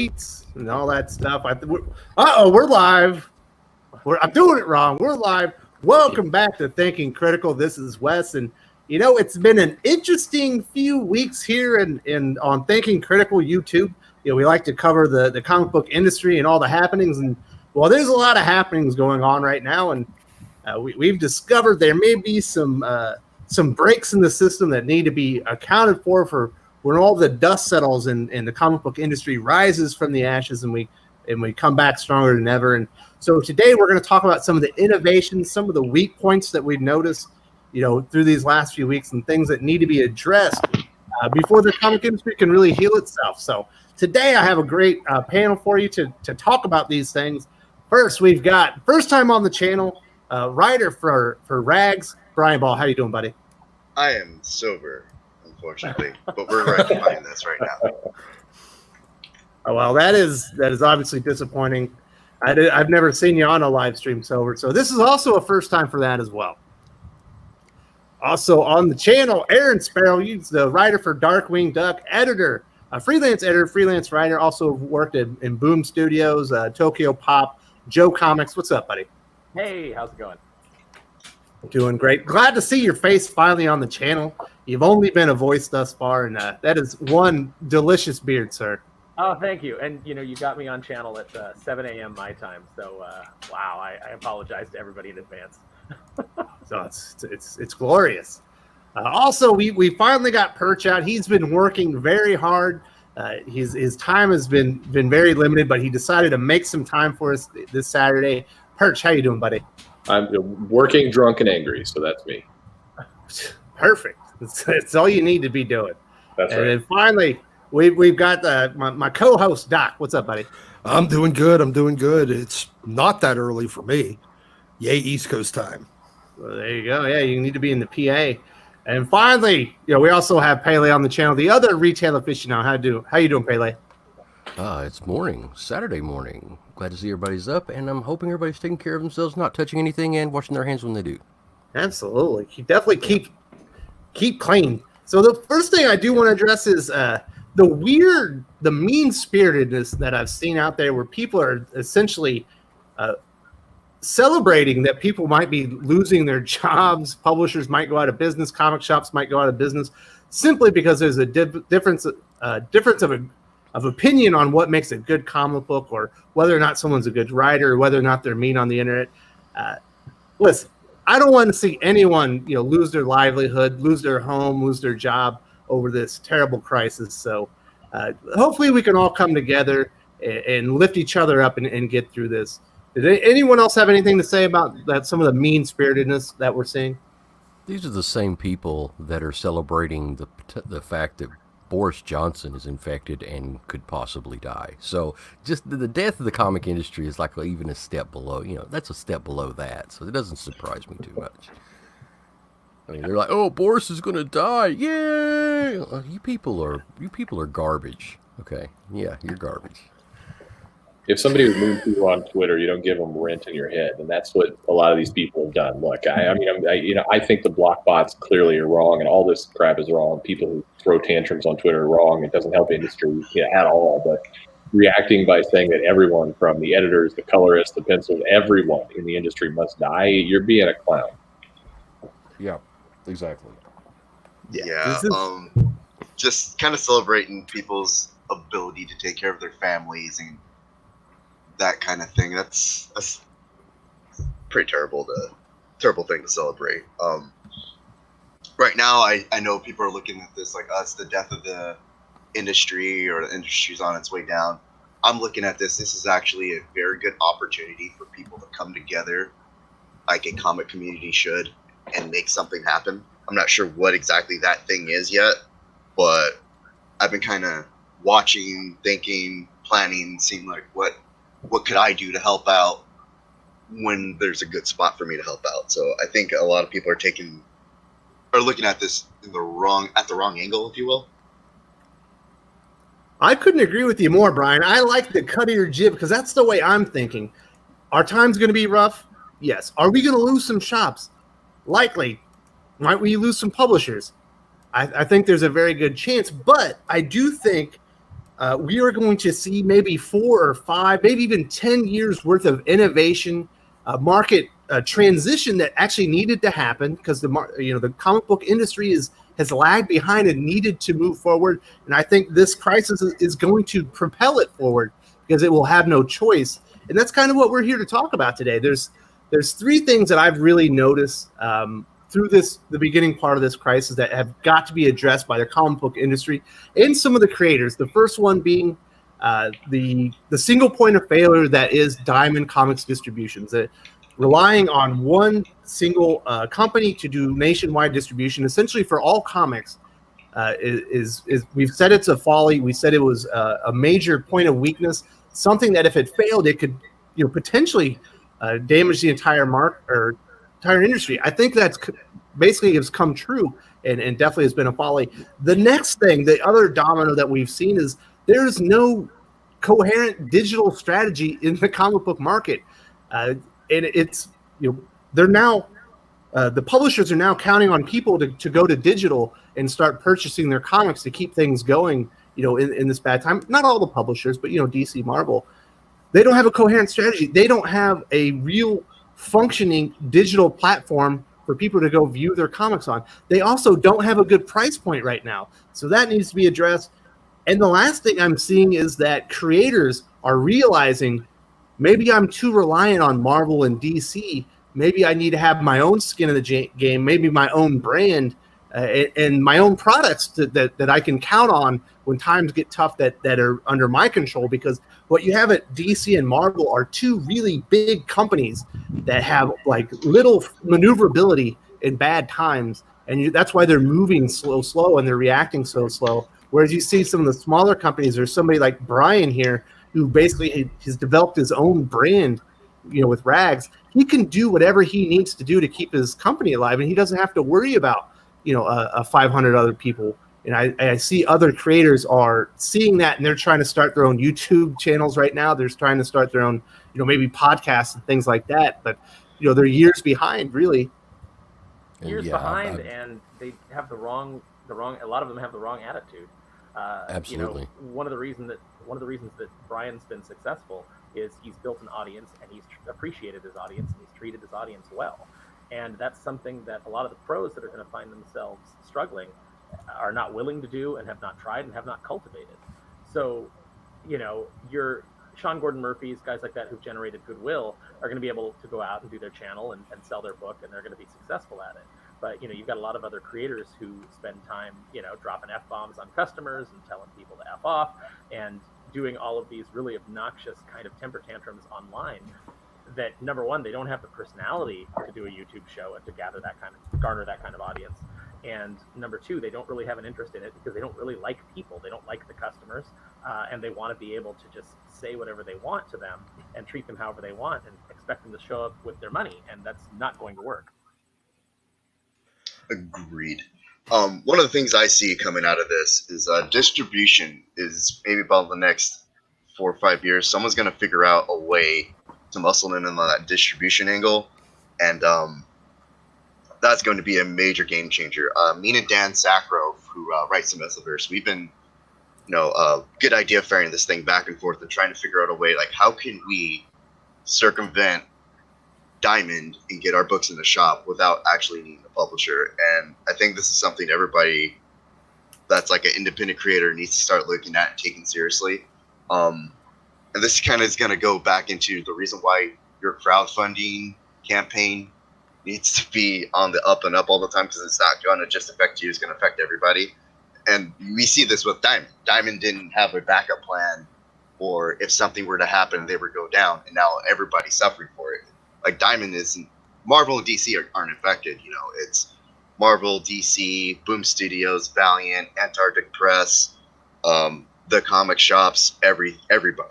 tweets and all that stuff. We're live. I'm doing it wrong. We're live. Welcome back to Thinking Critical. This is Wes, and it's been an interesting few weeks here in on Thinking Critical YouTube. We like to cover the comic book industry and all the happenings, and there's a lot of happenings going on right now, and we've discovered there may be some breaks in the system that need to be accounted for when all the dust settles and the comic book industry rises from the ashes and we come back stronger than ever. And so today we're going to talk about some of the innovations, some of the weak points that we've noticed, through these last few weeks and things that need to be addressed before the comic industry can really heal itself. So today I have a great panel for you to talk about these things. First, we've got first time on the channel, writer for Rags, Brian Ball. How you doing, buddy? I am sober, unfortunately, but we're rectifying this right now. Oh, well, that is obviously disappointing. I've never seen you on a live stream sober, so this is also a first time for that as well. Also on the channel, Aaron Sparrow, he's the writer for Darkwing Duck, editor, freelance editor, freelance writer, also worked in Boom Studios, Tokyo Pop, Joe Comics. What's up, buddy? Hey, how's it going? Doing great. Glad to see your face finally on the channel. You've only been a voice thus far, and that is one delicious beard, sir. Oh, thank you. And, you got me on channel at 7 a.m. my time. So, wow, I apologize to everybody in advance. So it's glorious. Also, we finally got Perch out. He's been working very hard. His time has been very limited, but he decided to make some time for us this Saturday. Perch, how you doing, buddy? I'm working drunk and angry, so that's me. Perfect. It's all you need to be doing. That's right. And then finally, we've got my co-host, Doc. What's up, buddy? I'm doing good. It's not that early for me. Yay, East Coast time. Well, there you go. Yeah, you need to be in the PA. And finally, we also have Pele on the channel, the other retail aficionado. How you doing, Pele? It's morning, Saturday morning. Glad to see everybody's up, and I'm hoping everybody's taking care of themselves, not touching anything, and washing their hands when they do. Absolutely. You definitely keep clean. So the first thing I do want to address is the mean-spiritedness that I've seen out there where people are essentially celebrating that people might be losing their jobs, publishers might go out of business, comic shops might go out of business, simply because there's a difference of opinion on what makes a good comic book or whether or not someone's a good writer or whether or not they're mean on the internet. Listen, I don't want to see anyone, lose their livelihood, lose their home, lose their job over this terrible crisis. So hopefully we can all come together and lift each other up and get through this. Did anyone else have anything to say about that? Some of the mean-spiritedness that we're seeing? These are the same people that are celebrating the fact that Boris Johnson is infected and could possibly die. So just the death of the comic industry is like even a step below. That's a step below that. So it doesn't surprise me too much. I mean, they're like, "Oh, Boris is going to die! Yay!" You people are garbage. Okay, yeah, you're garbage. If somebody was mean to you on Twitter, you don't give them rent in your head, and that's what a lot of these people have done. Look, I think the block bots clearly are wrong, and all this crap is wrong. People who throw tantrums on Twitter are wrong. It doesn't help industry at all. But reacting by saying that everyone, from the editors, the colorists, the pencils, everyone in the industry must die, you're being a clown. Yeah, exactly. Yeah, just kind of celebrating people's ability to take care of their families and that kind of thing. That's pretty terrible thing to celebrate. Right now, I know people are looking at this like, it's the death of the industry, or the industry's on its way down. I'm looking at this is actually a very good opportunity for people to come together like a comic community should and make something happen. I'm not sure what exactly that thing is yet, but I've been kind of watching, thinking, planning, seeing like what could I do to help out when there's a good spot for me to help out. So I think a lot of people are looking at this at the wrong angle, if you will. I couldn't agree with you more, Brian. I like the cut of your jib because that's the way I'm thinking. Our time's going to be rough. Yes. Are we going to lose some shops? Likely. Might we lose some publishers? I think there's a very good chance, but I do think we are going to see maybe 4 or 5, maybe even 10 years worth of innovation, market transition that actually needed to happen because the comic book industry has lagged behind and needed to move forward. And I think this crisis is going to propel it forward because it will have no choice. And that's kind of what we're here to talk about today. There's 3 things that I've really noticed through the beginning part of this crisis that have got to be addressed by the comic book industry and some of the creators. The first one being the single point of failure that is Diamond Comics Distributions. Relying on one single company to do nationwide distribution, essentially for all comics, is we've said it's a folly. We said it was a major point of weakness. Something that if it failed, it could potentially damage the entire entire industry. I think that's basically has come true and definitely has been a folly. The next thing, the other domino that we've seen is there's no coherent digital strategy in the comic book market. And it's, they're now, the publishers are now counting on people to go to digital and start purchasing their comics to keep things going, in this bad time. Not all the publishers, but, DC, Marvel, they don't have a coherent strategy. They don't have a real functioning digital platform for people to go view their comics on. They also don't have a good price point right now. So that needs to be addressed. And the last thing I'm seeing is that creators are realizing maybe I'm too reliant on Marvel and DC. Maybe I need to have my own skin in the game, maybe my own brand and my own products that I can count on when times get tough that are under my control. Because what you have at DC and Marvel are 2 really big companies that have like little maneuverability in bad times. And that's why they're moving slow, and they're reacting so slow. Whereas you see some of the smaller companies, there's somebody like Brian here who basically has developed his own brand, with Rags. He can do whatever he needs to do to keep his company alive, and he doesn't have to worry about, 500 other people. And I see other creators are seeing that, and they're trying to start their own YouTube channels right now. They're trying to start their own, maybe podcasts and things like that. But, they're years behind, really. Years behind, and they have the wrong. A lot of them have the wrong attitude. Absolutely. One of the reasons that Brian's been successful is he's built an audience, and he's appreciated his audience, and he's treated his audience well. And that's something that a lot of the pros that are going to find themselves struggling are not willing to do, and have not tried, and have not cultivated. So, your Sean Gordon Murphys, guys like that who've generated goodwill, are going to be able to go out and do their channel and sell their book, and they're going to be successful at it. But, you've got a lot of other creators who spend time, dropping F-bombs on customers and telling people to F off and doing all of these really obnoxious kind of temper tantrums online that, number one, they don't have the personality to do a YouTube show and to garner that kind of audience. And number 2, they don't really have an interest in it because they don't really like people. They don't like the customers, and they want to be able to just say whatever they want to them and treat them however they want and expect them to show up with their money. And that's not going to work. Agreed. One of the things I see coming out of this is distribution is maybe about the next 4 or 5 years. Someone's going to figure out a way to muscle in on that distribution angle, and that's going to be a major game changer. Me and Dan Sakharov, who writes the Messiverse, we've been, good idea ferrying this thing back and forth and trying to figure out a way, like, how can we circumvent Diamond and get our books in the shop without actually needing a publisher. And I think this is something everybody that's like an independent creator needs to start looking at and taking seriously. And this kind of is going to go back into the reason why your crowdfunding campaign needs to be on the up and up all the time, because it's not going to just affect you, it's going to affect everybody. And we see this with Diamond. Diamond didn't have a backup plan, or if something were to happen, they would go down, and now everybody's suffering for it. Like, Diamond isn't, Marvel and DC aren't affected. It's Marvel, DC, Boom Studios, Valiant, Antarctic Press, the comic shops, everybody.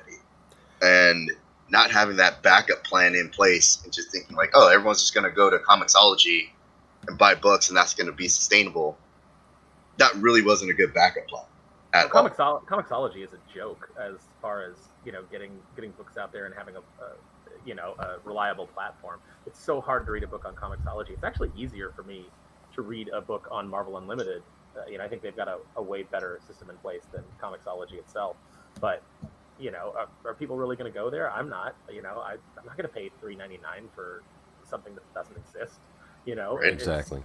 And not having that backup plan in place and just thinking like, oh, everyone's just going to go to Comixology and buy books and that's going to be sustainable. That really wasn't a good backup plan at all. Comixology is a joke as far as, getting books out there and having a reliable platform. It's so hard to read a book on Comixology. It's actually easier for me to read a book on Marvel Unlimited. I think they've got a way better system in place than Comixology itself. But you know, are people really going to go there? I'm not. You know, I'm not going to pay $3.99 for something that doesn't exist. You know, Right. Exactly.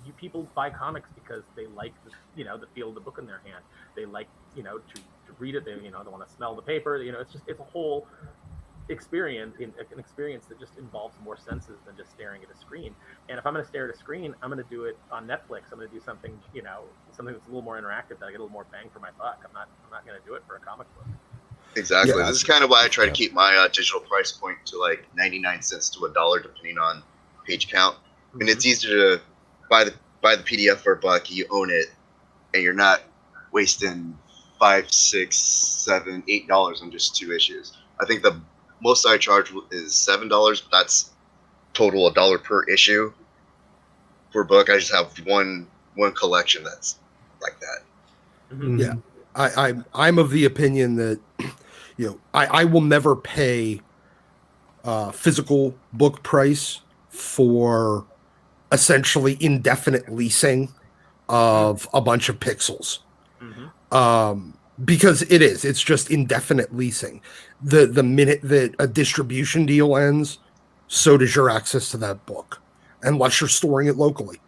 You people buy comics because they like the feel of the book in their hand. They like to read it. They they want to smell the paper. It's a whole experience, an experience that just involves more senses than just staring at a screen. And if I'm going to stare at a screen, I'm going to do it on Netflix. I'm going to do something something that's a little more interactive that I get a little more bang for my buck. I'm not going to do it for a comic book. Exactly. Yeah. This is kind of why I try to keep my digital price point to like 99 cents to $1, depending on page count. Mm-hmm. And it's easier to buy the PDF for $1. You own it, and you're not wasting $5, $6, $7, $8 on just 2 issues. I think the most I charge is $7, but that's total $1 per issue per book. I just have one collection that's like that. Mm-hmm. Yeah. I'm of the opinion that I will never pay physical book price for essentially indefinite leasing of a bunch of pixels. Mm-hmm. Because it's just indefinite leasing. The minute that a distribution deal ends, so does your access to that book, unless you're storing it locally.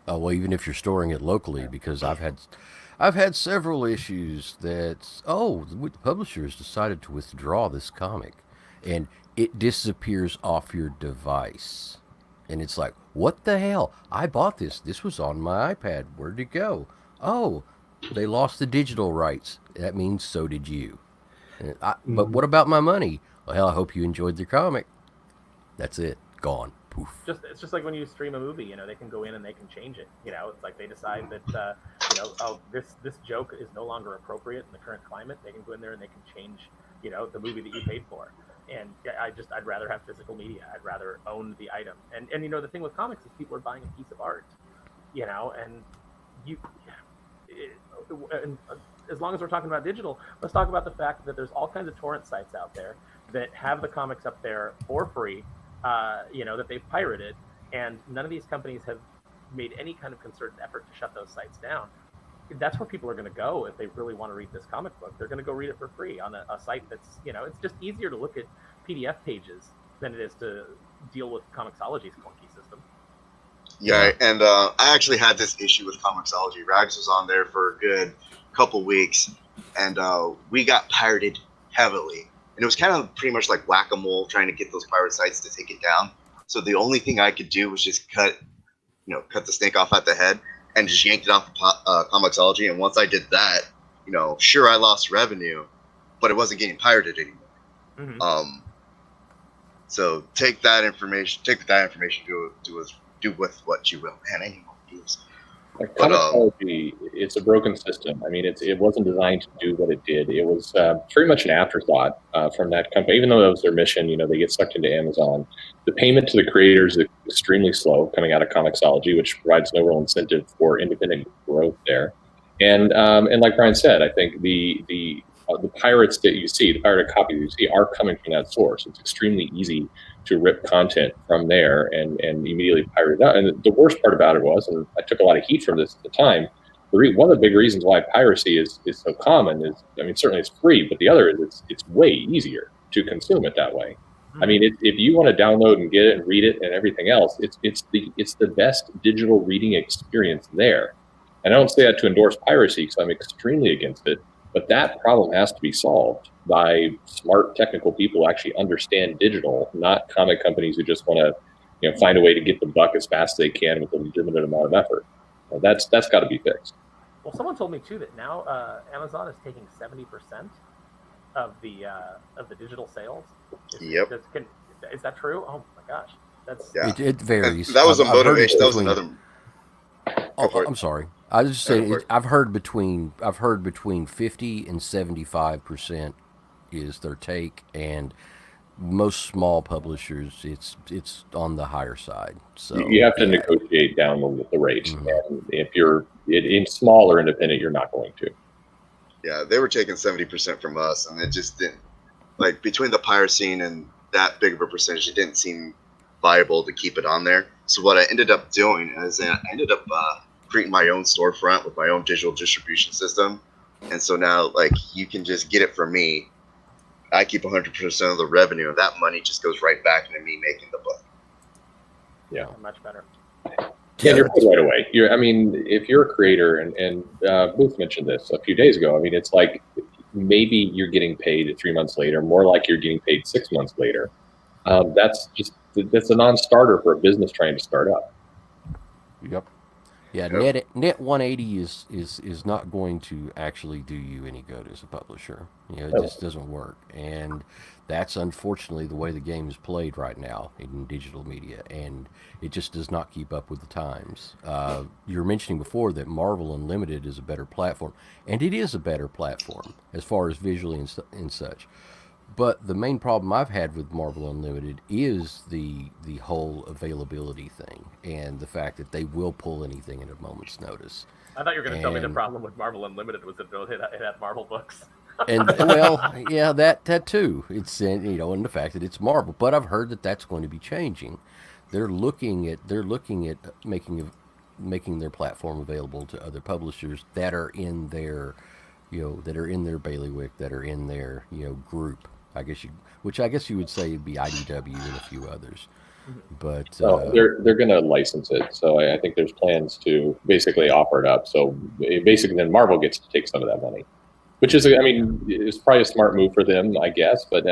Well, even if you're storing it locally, because I've had several issues that the publisher has decided to withdraw this comic, and it disappears off your device, and it's like, what the hell? I bought this. This was on my iPad. Where'd it go? Oh, they lost the digital rights. That means so did you. But what about my money? Well, hell, I hope you enjoyed the comic. That's it. Gone. Poof. It's just like when you stream a movie, they can go in and they can change it. It's like they decide that this joke is no longer appropriate in the current climate. They can go in there and they can change the movie that you paid for. And I'd rather have physical media. I'd rather own the item. And the thing with comics is people are buying a piece of art, and as long as we're talking about digital, let's talk about the fact that there's all kinds of torrent sites out there that have the comics up there for free, that they've pirated, and none of these companies have made any kind of concerted effort to shut those sites down. That's where people are going to go if they really want to read this comic book. They're going to go read it for free on a site that's, it's just easier to look at PDF pages than it is to deal with Comixology's clunky system. Yeah, and I actually had this issue with Comixology. Rags was on there for a good couple weeks, and we got pirated heavily. And it was kind of pretty much like whack-a-mole trying to get those pirate sites to take it down. So the only thing I could do was just cut the snake off at the head and just yanked it off Comixology. And once I did that, sure, I lost revenue, but it wasn't getting pirated anymore. Mm-hmm. So take that information, do with what you will. Man, anyone use. Comixology, it's a broken system. I mean, it wasn't designed to do what it did. It was pretty much an afterthought from that company. Even though that was their mission, they get sucked into Amazon. The payment to the creators is extremely slow coming out of Comixology, which provides no real incentive for independent growth there. And like Brian said, I think the pirates that you see, the pirated copies you see, are coming from that source. It's extremely easy to rip content from there and immediately pirate it out. And the worst part about it was, and I took a lot of heat from this at the time, one of the big reasons why piracy is so common is, certainly it's free, but the other is it's way easier to consume it that way. I mean, if you want to download and get it and read it and everything else, it's the best digital reading experience there. And I don't say that to endorse piracy because I'm extremely against it, but that problem has to be solved by smart technical people who actually understand digital, not comic companies who just want to find a way to get the buck as fast as they can with a legitimate amount of effort. That's got to be fixed. Well, someone told me too that now Amazon is taking 70% of the digital sales. Is that true? Oh my gosh, that's it varies. And that was a motivation. That was another. I'm sorry. I was just saying. I've heard between 50 and 75% is their take, and most small publishers, it's on the higher side. So you have to negotiate down the rate. Mm-hmm. And if you're in small or independent, you're not going to. Yeah, they were taking 70% from us, and it just didn't, like, between the piracy and that big of a percentage, it didn't seem viable to keep it on there. So what I ended up doing is I ended up creating my own storefront with my own digital distribution system, And so now, like, you can just get it from me. I keep 100% of the revenue, and that money just goes right back into me making the book. Yeah, much better. Yeah, you're paid right away. If you're a creator, and Booth mentioned this a few days ago, it's like maybe you're getting paid 3 months later, more like you're getting paid 6 months later. That's a non-starter for a business trying to start up. Yep. Yeah, net 180 is not going to actually do you any good as a publisher. It just doesn't work, and that's unfortunately the way the game is played right now in digital media, and it just does not keep up with the times. You were mentioning before that Marvel Unlimited is a better platform, and it is a better platform as far as visually and such. But the main problem I've had with Marvel Unlimited is the whole availability thing and the fact that they will pull anything at a moment's notice. I thought you were going to tell me the problem with Marvel Unlimited was that it had Marvel books. And well, yeah, that too. It's and the fact that it's Marvel. But I've heard that that's going to be changing. They're looking at making their platform available to other publishers that are in their bailiwick, that are in their group. I guess you would say it'd be IDW and a few others. But they're going to license it. So I think there's plans to basically offer it up. So basically, then Marvel gets to take some of that money, which is, it's probably a smart move for them, I guess. But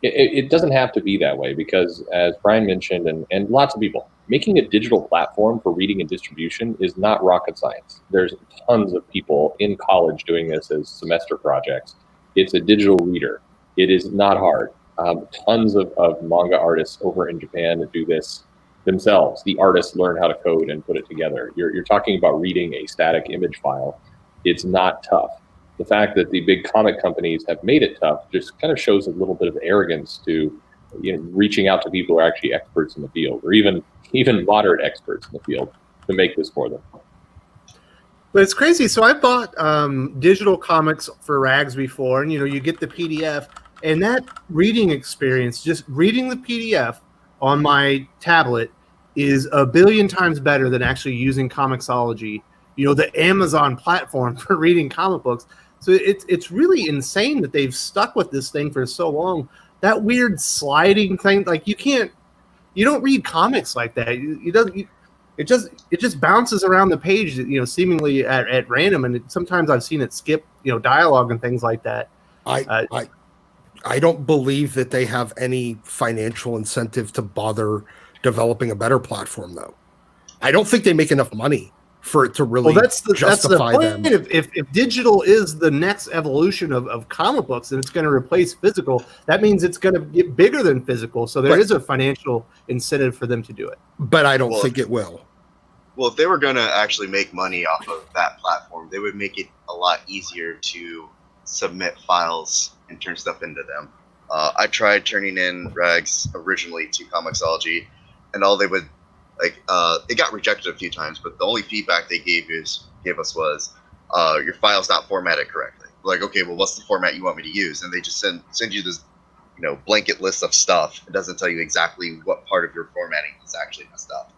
it doesn't have to be that way because, as Brian mentioned, and lots of people, making a digital platform for reading and distribution is not rocket science. There's tons of people in college doing this as semester projects. It's a digital reader. It is not hard. Tons of manga artists over in Japan do this themselves. The artists learn how to code and put it together. You're talking about reading a static image file. It's not tough. The fact that the big comic companies have made it tough just kind of shows a little bit of arrogance to reaching out to people who are actually experts in the field, or even moderate experts in the field, to make this for them. But it's crazy. So I bought digital comics for Rags before, and you get the PDF. And that reading experience, just reading the PDF on my tablet, is a billion times better than actually using Comixology, the Amazon platform for reading comic books. So it's really insane that they've stuck with this thing for so long. That weird sliding thing, like you don't read comics like that. It just bounces around the page, seemingly at random. And sometimes I've seen it skip, dialogue and things like that. I don't believe that they have any financial incentive to bother developing a better platform, though. I don't think they make enough money for it to really justify them. If digital is the next evolution of comic books and it's going to replace physical, that means it's going to get bigger than physical. So there is a financial incentive for them to do it. But I don't think it will. Well, if they were going to actually make money off of that platform, they would make it a lot easier to submit files and turn stuff into them. I tried turning in Rags originally to Comixology, and all they would it got rejected a few times, but the only feedback they gave us was your file's not formatted correctly. Like, okay, well, what's the format you want me to use? And they just send you this blanket list of stuff. It doesn't tell you exactly what part of your formatting is actually messed up.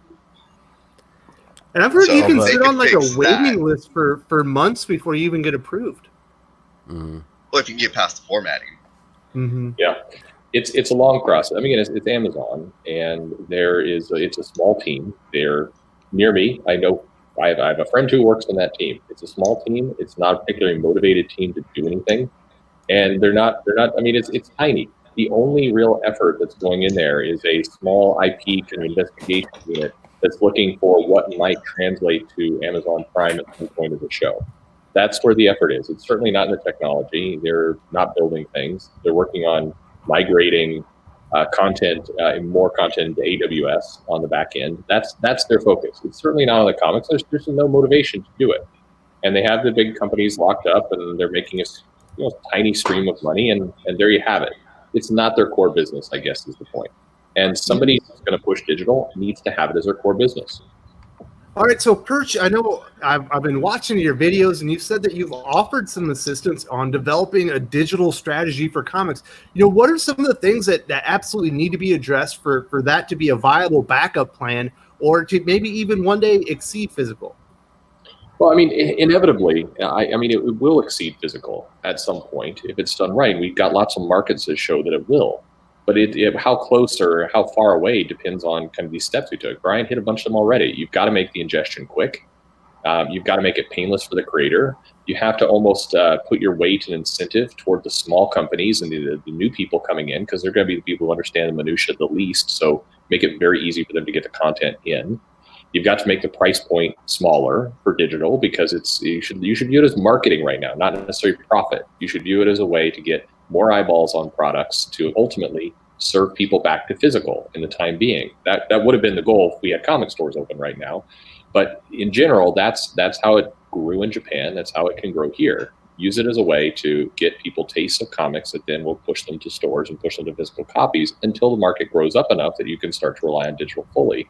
And I've heard you can sit on like a waiting list for months before you even get approved. Mm-hmm. Well, if you can get past the formatting. Mm-hmm. Yeah, it's a long process. It's Amazon, and it's a small team. They're near me. I know I have a friend who works on that team. It's a small team. It's not a particularly motivated team to do anything, and they're not. It's tiny. The only real effort that's going in there is a small IP kind of investigation unit that's looking for what might translate to Amazon Prime at some point of the show. That's where the effort is. It's certainly not in the technology. They're not building things. They're working on migrating content and more content to AWS on the back end. That's their focus. It's certainly not on the comics. There's no motivation to do it. And they have the big companies locked up, and they're making a tiny stream of money, and there you have it. It's not their core business, I guess, is the point. And somebody who's going to push digital needs to have it as their core business. All right, so Perch, I know I've been watching your videos, and you said that you've offered some assistance on developing a digital strategy for comics. What are some of the things that absolutely need to be addressed for that to be a viable backup plan, or to maybe even one day exceed physical? Well, I mean, inevitably, I mean, it will exceed physical at some point if it's done right. We've got lots of markets that show that it will, but how close or how far away depends on kind of these steps we took. Brian hit a bunch of them already. You've got to make the ingestion quick. You've got to make it painless for the creator. You have to almost put your weight and incentive toward the small companies and the new people coming in, because they're going to be the people who understand the minutia the least. So make it very easy for them to get the content in. You've got to make the price point smaller for digital, because you should view it as marketing right now, not necessarily profit. You should view it as a way to get more eyeballs on products to ultimately serve people back to physical in the time being. That would have been the goal if we had comic stores open right now. But in general, that's how it grew in Japan. That's how it can grow here. Use it as a way to get people tastes of comics that then will push them to stores and push them to physical copies until the market grows up enough that you can start to rely on digital fully.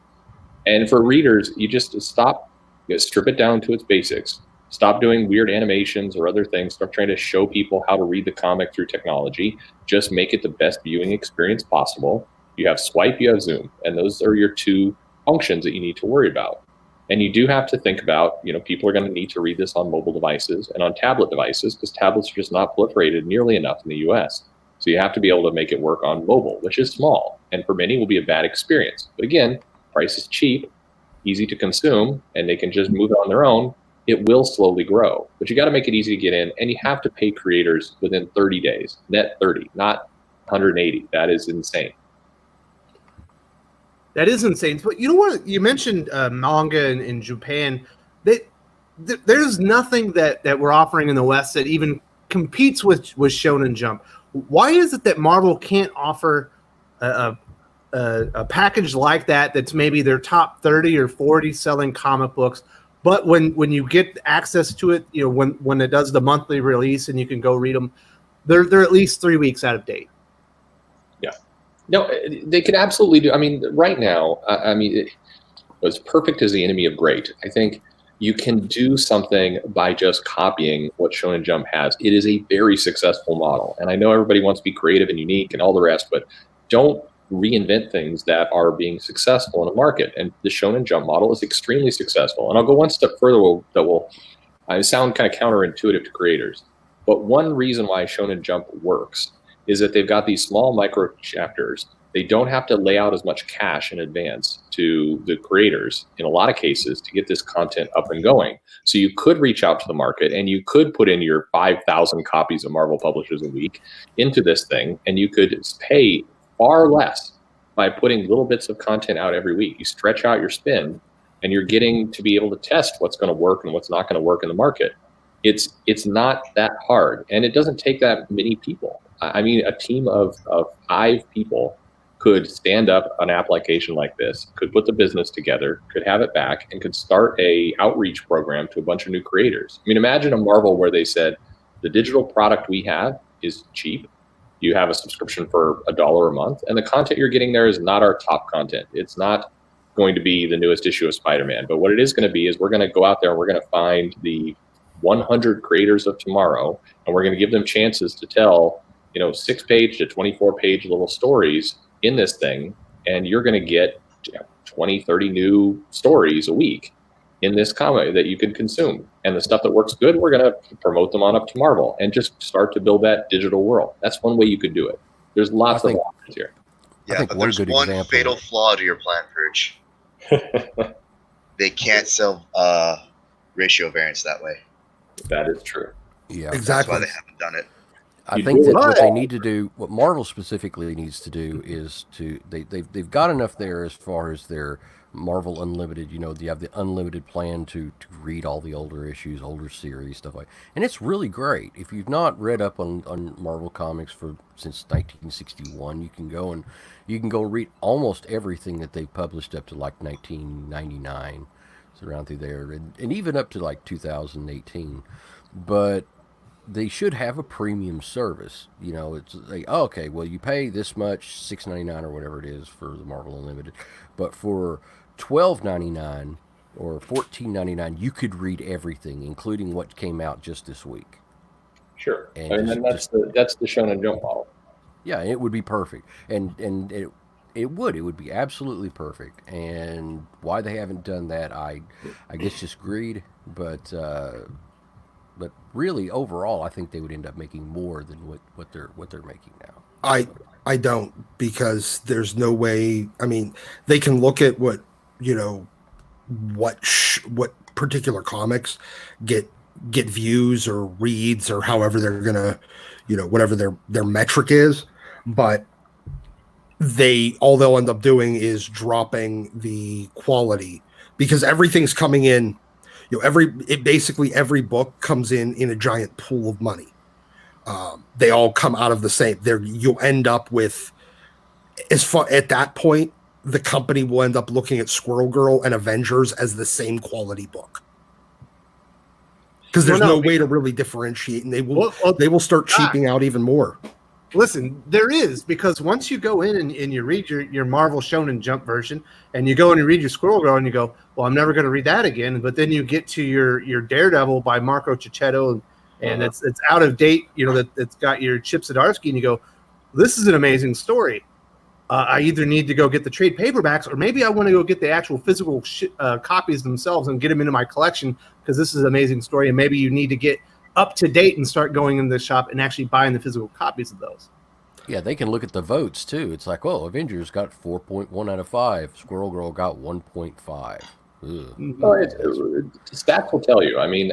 And for readers, you just strip it down to its basics. Stop doing weird animations or other things. Stop trying to show people how to read the comic through technology. Just make it the best viewing experience possible. You have swipe, you have zoom, and those are your two functions that you need to worry about. And you do have to think about, people are going to need to read this on mobile devices and on tablet devices, because tablets are just not proliferated nearly enough in the US. So you have to be able to make it work on mobile, which is small, and for many will be a bad experience. But again, price is cheap, easy to consume, and they can just move it on their own. It will slowly grow, but you got to make it easy to get in, and you have to pay creators within 30 days, net 30, not 180. That is insane. That is insane. But you know what? You mentioned manga in Japan. There's nothing that we're offering in the West that even competes with Shonen Jump. Why is it that Marvel can't offer a package like that that's maybe their top 30 or 40 selling comic books, but when you get access to it, when it does the monthly release and you can go read them, they're at least 3 weeks out of date. Yeah. No, they could absolutely do. I mean, right now, as perfect as the enemy of great, I think you can do something by just copying what Shonen Jump has. It is a very successful model. And I know everybody wants to be creative and unique and all the rest, but don't reinvent things that are being successful in a market. And the Shonen Jump model is extremely successful. And I'll go one step further that will sound kind of counterintuitive to creators. But one reason why Shonen Jump works is that they've got these small micro chapters. They don't have to lay out as much cash in advance to the creators in a lot of cases to get this content up and going. So you could reach out to the market and you could put in your 5,000 copies of Marvel Publishers a week into this thing, and you could pay far less by putting little bits of content out every week. You stretch out your spend and you're getting to be able to test what's going to work and what's not going to work in the market. It's not that hard, and it doesn't take that many people. I mean, a team of 5 people could stand up an application like this, could put the business together, could have it back, and could start a outreach program to a bunch of new creators. I mean, imagine a Marvel where they said, the digital product we have is cheap. You have a subscription for $1 a month, and the content you're getting there is not our top content. It's not going to be the newest issue of Spider-Man, but what it is going to be is we're going to go out there and we're going to find the 100 creators of tomorrow, and we're going to give them chances to tell 6-page to 24-page little stories in this thing, and you're going to get 20, 30 new stories a week in this comic that you can consume. And the stuff that works good, we're going to promote them on up to Marvel and just start to build that digital world. That's one way you could do it. There's lots of options here. Yeah, but there's one fatal flaw to your plan, Purge. They can't sell ratio variants that way. That is true. Yeah, exactly. That's why they haven't done it. I think that what they need to do, what Marvel specifically needs to do, is they've got enough there as far as their Marvel Unlimited. You have the unlimited plan to read all the older issues, older series, stuff like, and it's really great. If you've not read up on Marvel comics since 1961, you can go read almost everything that they've published up to like 1999. It's around through there, and even up to like 2018, but they should have a premium service. It's like, oh, okay, well, you pay this much, $6.99 or whatever it is for the Marvel Unlimited, but for $12.99 or $14.99, you could read everything, including what came out just this week. Sure, and that's the Shonen Jump model. Yeah, it would be perfect, and It would be absolutely perfect. And why they haven't done that, I guess just greed. But really, overall, I think they would end up making more than what they're making now. I don't, because there's no way. I mean, they can look at what what particular comics get views or reads or however they're gonna, whatever their metric is, but they'll end up doing is dropping the quality, because everything's coming in. Basically every book comes in a giant pool of money. They all come out of the same. You'll end up with, at that point, the company will end up looking at Squirrel Girl and Avengers as the same quality book, because there's no way to really differentiate, and they will start cheaping out even more. Listen, there is, because once you go in and you read your Marvel Shonen Jump version, and you go in and read your Squirrel Girl, and you go, well, I'm never going to read that again. But then you get to your Daredevil by Marco Cicchetto, and it's out of date. It's got your Chip Zdarsky, and you go, this is an amazing story. I either need to go get the trade paperbacks, or maybe I want to go get the actual physical copies themselves and get them into my collection, because this is an amazing story. And maybe you need to get up to date and start going in the shop and actually buying the physical copies of those. Yeah, they can look at the votes too. It's like, well, Avengers got 4.1 out of 5. Squirrel Girl got 1.5. Stats will tell you. I mean,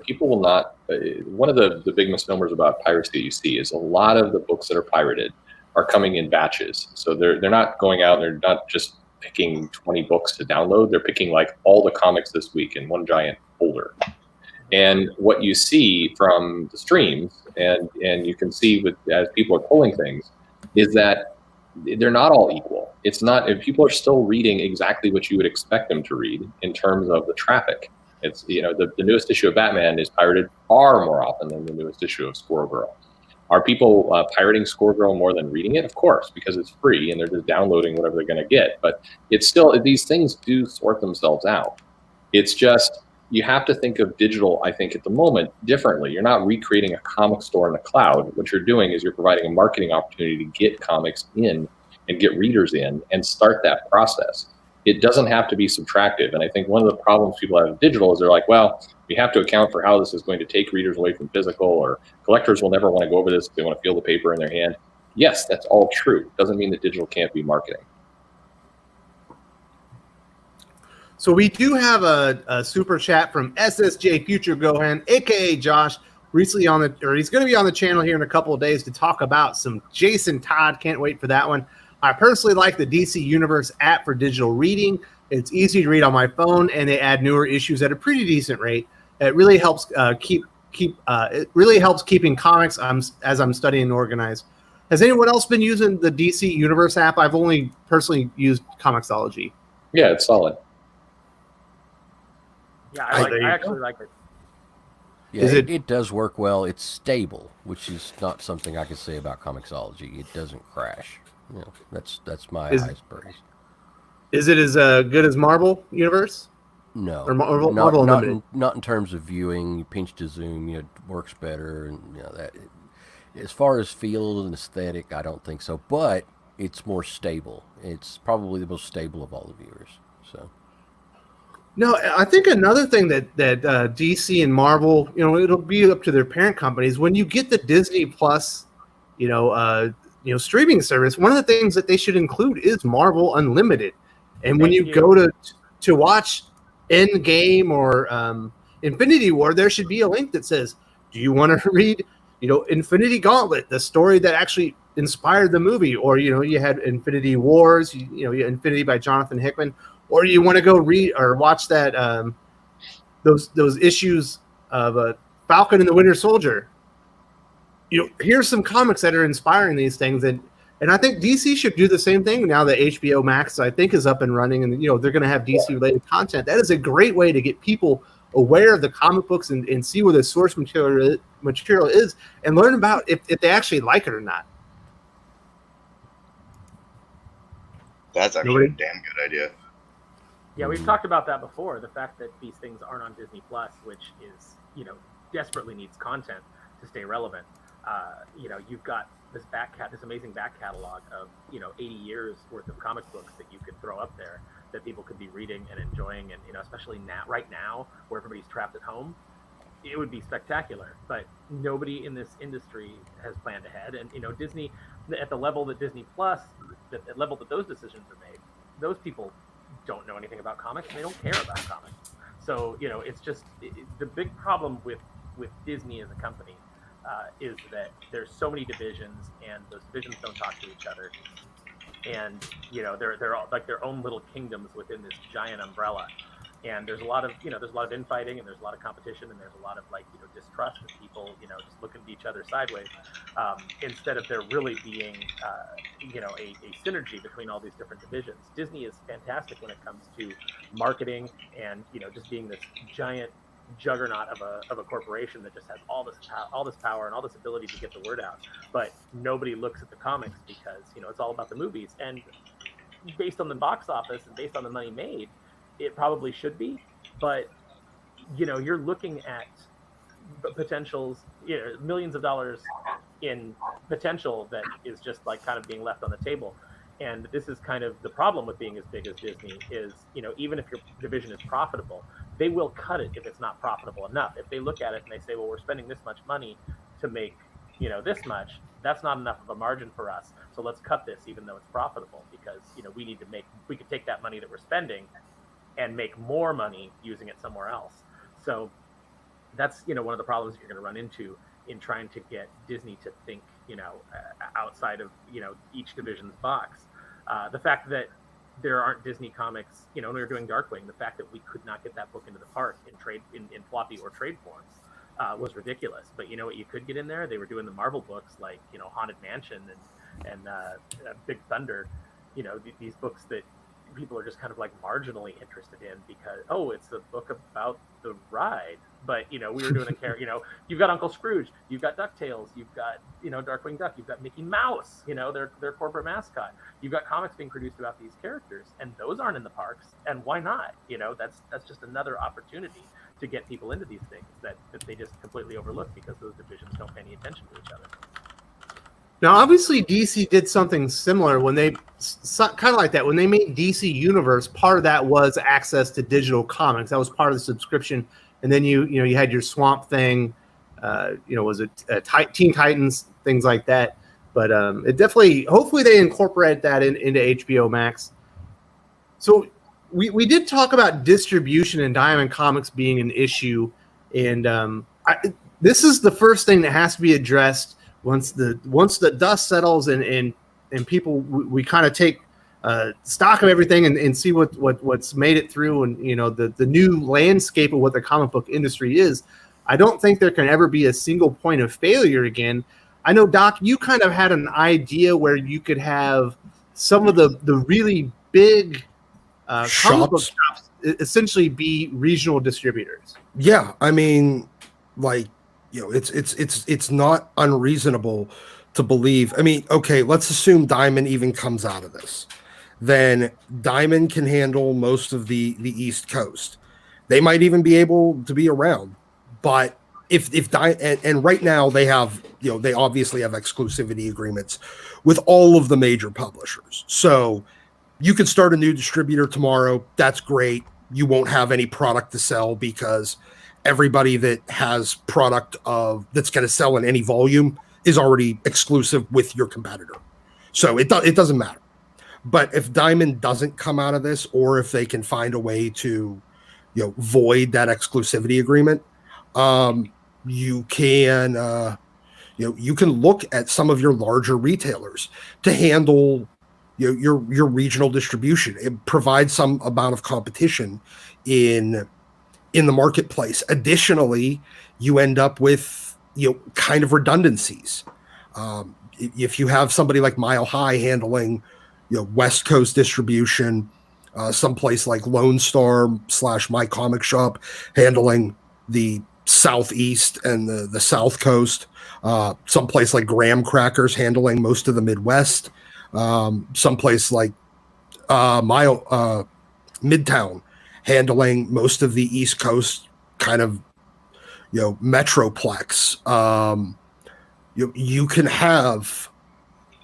people will not. One of the big misnomers about piracy you see is a lot of the books that are pirated are coming in batches. So they're not going out. They're not just picking 20 books to download. They're picking like all the comics this week in one giant folder. And what you see from the streams, and you can see as people are pulling things, is that they're not all equal. It's not, if people are still reading exactly what you would expect them to read in terms of the traffic. It's, the newest issue of Batman is pirated far more often than the newest issue of Squirrel Girl. Are people pirating Squirrel Girl more than reading it? Of course, because it's free and they're just downloading whatever they're going to get. But it's still, these things do sort themselves out. It's just, you have to think of digital, I think, at the moment differently. You're not recreating a comic store in the cloud. What you're doing is you're providing a marketing opportunity to get comics in and get readers in and start that process. It doesn't have to be subtractive. And I think one of the problems people have with digital is they're like, well, we have to account for how this is going to take readers away from physical, or collectors will never want to go over this. They want to feel the paper in their hand. Yes, that's all true. Doesn't mean that digital can't be marketing. So we do have a super chat from SSJ Future Gohan, aka Josh, recently he's going to be on the channel here in a couple of days to talk about some Jason Todd. Can't wait for that one. I personally like the DC Universe app for digital reading. It's easy to read on my phone, and they add newer issues at a pretty decent rate. It really helps keeping comics as I'm studying and organized. Has anyone else been using the DC Universe app? I've only personally used Comixology. Yeah, it's solid. Yeah, I actually like it. Yeah, it does work well. It's stable, which is not something I could say about Comixology. It doesn't crash. That's my highest praise. Is it as good as Marvel Universe? No, or Marvel Unlimited? Not in terms of viewing. You pinch to zoom, it works better, and that. As far as feel and aesthetic, I don't think so, but it's more stable. It's probably the most stable of all the viewers. So. No, I think another thing that DC and Marvel, it'll be up to their parent companies. When you get the Disney Plus, streaming service, one of the things that they should include is Marvel Unlimited. And when you go to watch Endgame or Infinity War, there should be a link that says, "Do you want to read, Infinity Gauntlet, the story that actually inspired the movie?" Or you had Infinity Wars, Infinity by Jonathan Hickman. Or you want to go read or watch that those issues of Falcon and the Winter Soldier. Here's some comics that are inspiring these things, and I think DC should do the same thing now that HBO Max, I think, is up and running, and they're going to have DC related content. That is a great way to get people aware of the comic books and see where the source material is, and learn about if they actually like it or not. That's actually a damn good idea. Yeah, we've talked about that before. The fact that these things aren't on Disney Plus, which is, desperately needs content to stay relevant. You've got this amazing back catalog of 80 years worth of comic books that you could throw up there that people could be reading and enjoying, and especially right now where everybody's trapped at home, it would be spectacular. But nobody in this industry has planned ahead, and Disney, at the level that Disney Plus, at the level that those decisions are made, those people don't know anything about comics and they don't care about comics. So it's just the big problem with Disney as a company is that there's so many divisions, and those divisions don't talk to each other, and they're all like their own little kingdoms within this giant umbrella. And there's a lot of infighting, and there's a lot of competition, and there's a lot of distrust, and people just looking at each other sideways, instead of there really being a synergy between all these different divisions. Disney is fantastic when it comes to marketing, and just being this giant juggernaut of a corporation that just has all this power and all this ability to get the word out. But nobody looks at the comics because it's all about the movies, and based on the box office and based on the money made, it probably should be, but you're looking at potentials, millions of dollars in potential that is just kind of being left on the table. And this is kind of the problem with being as big as Disney is, even if your division is profitable, they will cut it if it's not profitable enough. If they look at it and they say, well, we're spending this much money to make this much, that's not enough of a margin for us, so let's cut this even though it's profitable, because we could take that money that we're spending and make more money using it somewhere else. So that's one of the problems you're going to run into in trying to get Disney to think outside of each division's box. The fact that there aren't Disney comics, when we were doing Darkwing, the fact that we could not get that book into the park in floppy or trade forms was ridiculous. But what you could get in there? They were doing the Marvel books like Haunted Mansion and Big Thunder. These books that people are just kind of marginally interested in because it's a book about the ride. But we were doing you've got Uncle Scrooge, you've got DuckTales, you've got Darkwing Duck, you've got Mickey Mouse, their corporate mascot. You've got comics being produced about these characters, and those aren't in the parks. And why not? That's just another opportunity to get people into these things that they just completely overlook because those divisions don't pay any attention to each other. Now, obviously, DC did something similar when they kind of like that. When they made DC Universe, part of that was access to digital comics. That was part of the subscription. And then you had your Swamp Thing, was it Teen Titans, things like that. But it definitely, hopefully, they incorporate that into HBO Max. So we did talk about distribution and Diamond Comics being an issue, and this is the first thing that has to be addressed. Once the dust settles and people, we kind of take stock of everything and see what's made it through, and the new landscape of what the comic book industry is. I don't think there can ever be a single point of failure again. I know, Doc, you kind of had an idea where you could have some of the really big comic book shops essentially be regional distributors. Yeah, I mean, it's not unreasonable to believe. I mean, okay, let's assume Diamond even comes out of this. Then Diamond can handle most of the East Coast. They might even be able to be around. But and right now they have, they obviously have exclusivity agreements with all of the major publishers. So you could start a new distributor tomorrow. That's great. You won't have any product to sell because everybody that has product that's going to sell in any volume is already exclusive with your competitor. So it doesn't matter. But if Diamond doesn't come out of this, or if they can find a way to, void that exclusivity agreement, you can look at some of your larger retailers to handle your regional distribution. It provides some amount of competition in the marketplace. Additionally, you end up with kind of redundancies. If you have somebody like Mile High handling West Coast distribution, someplace like Lone Star / My Comic Shop handling the Southeast and the South Coast, someplace like Graham Crackers handling most of the Midwest, someplace like Midtown handling most of the East Coast kind of metroplex. You can have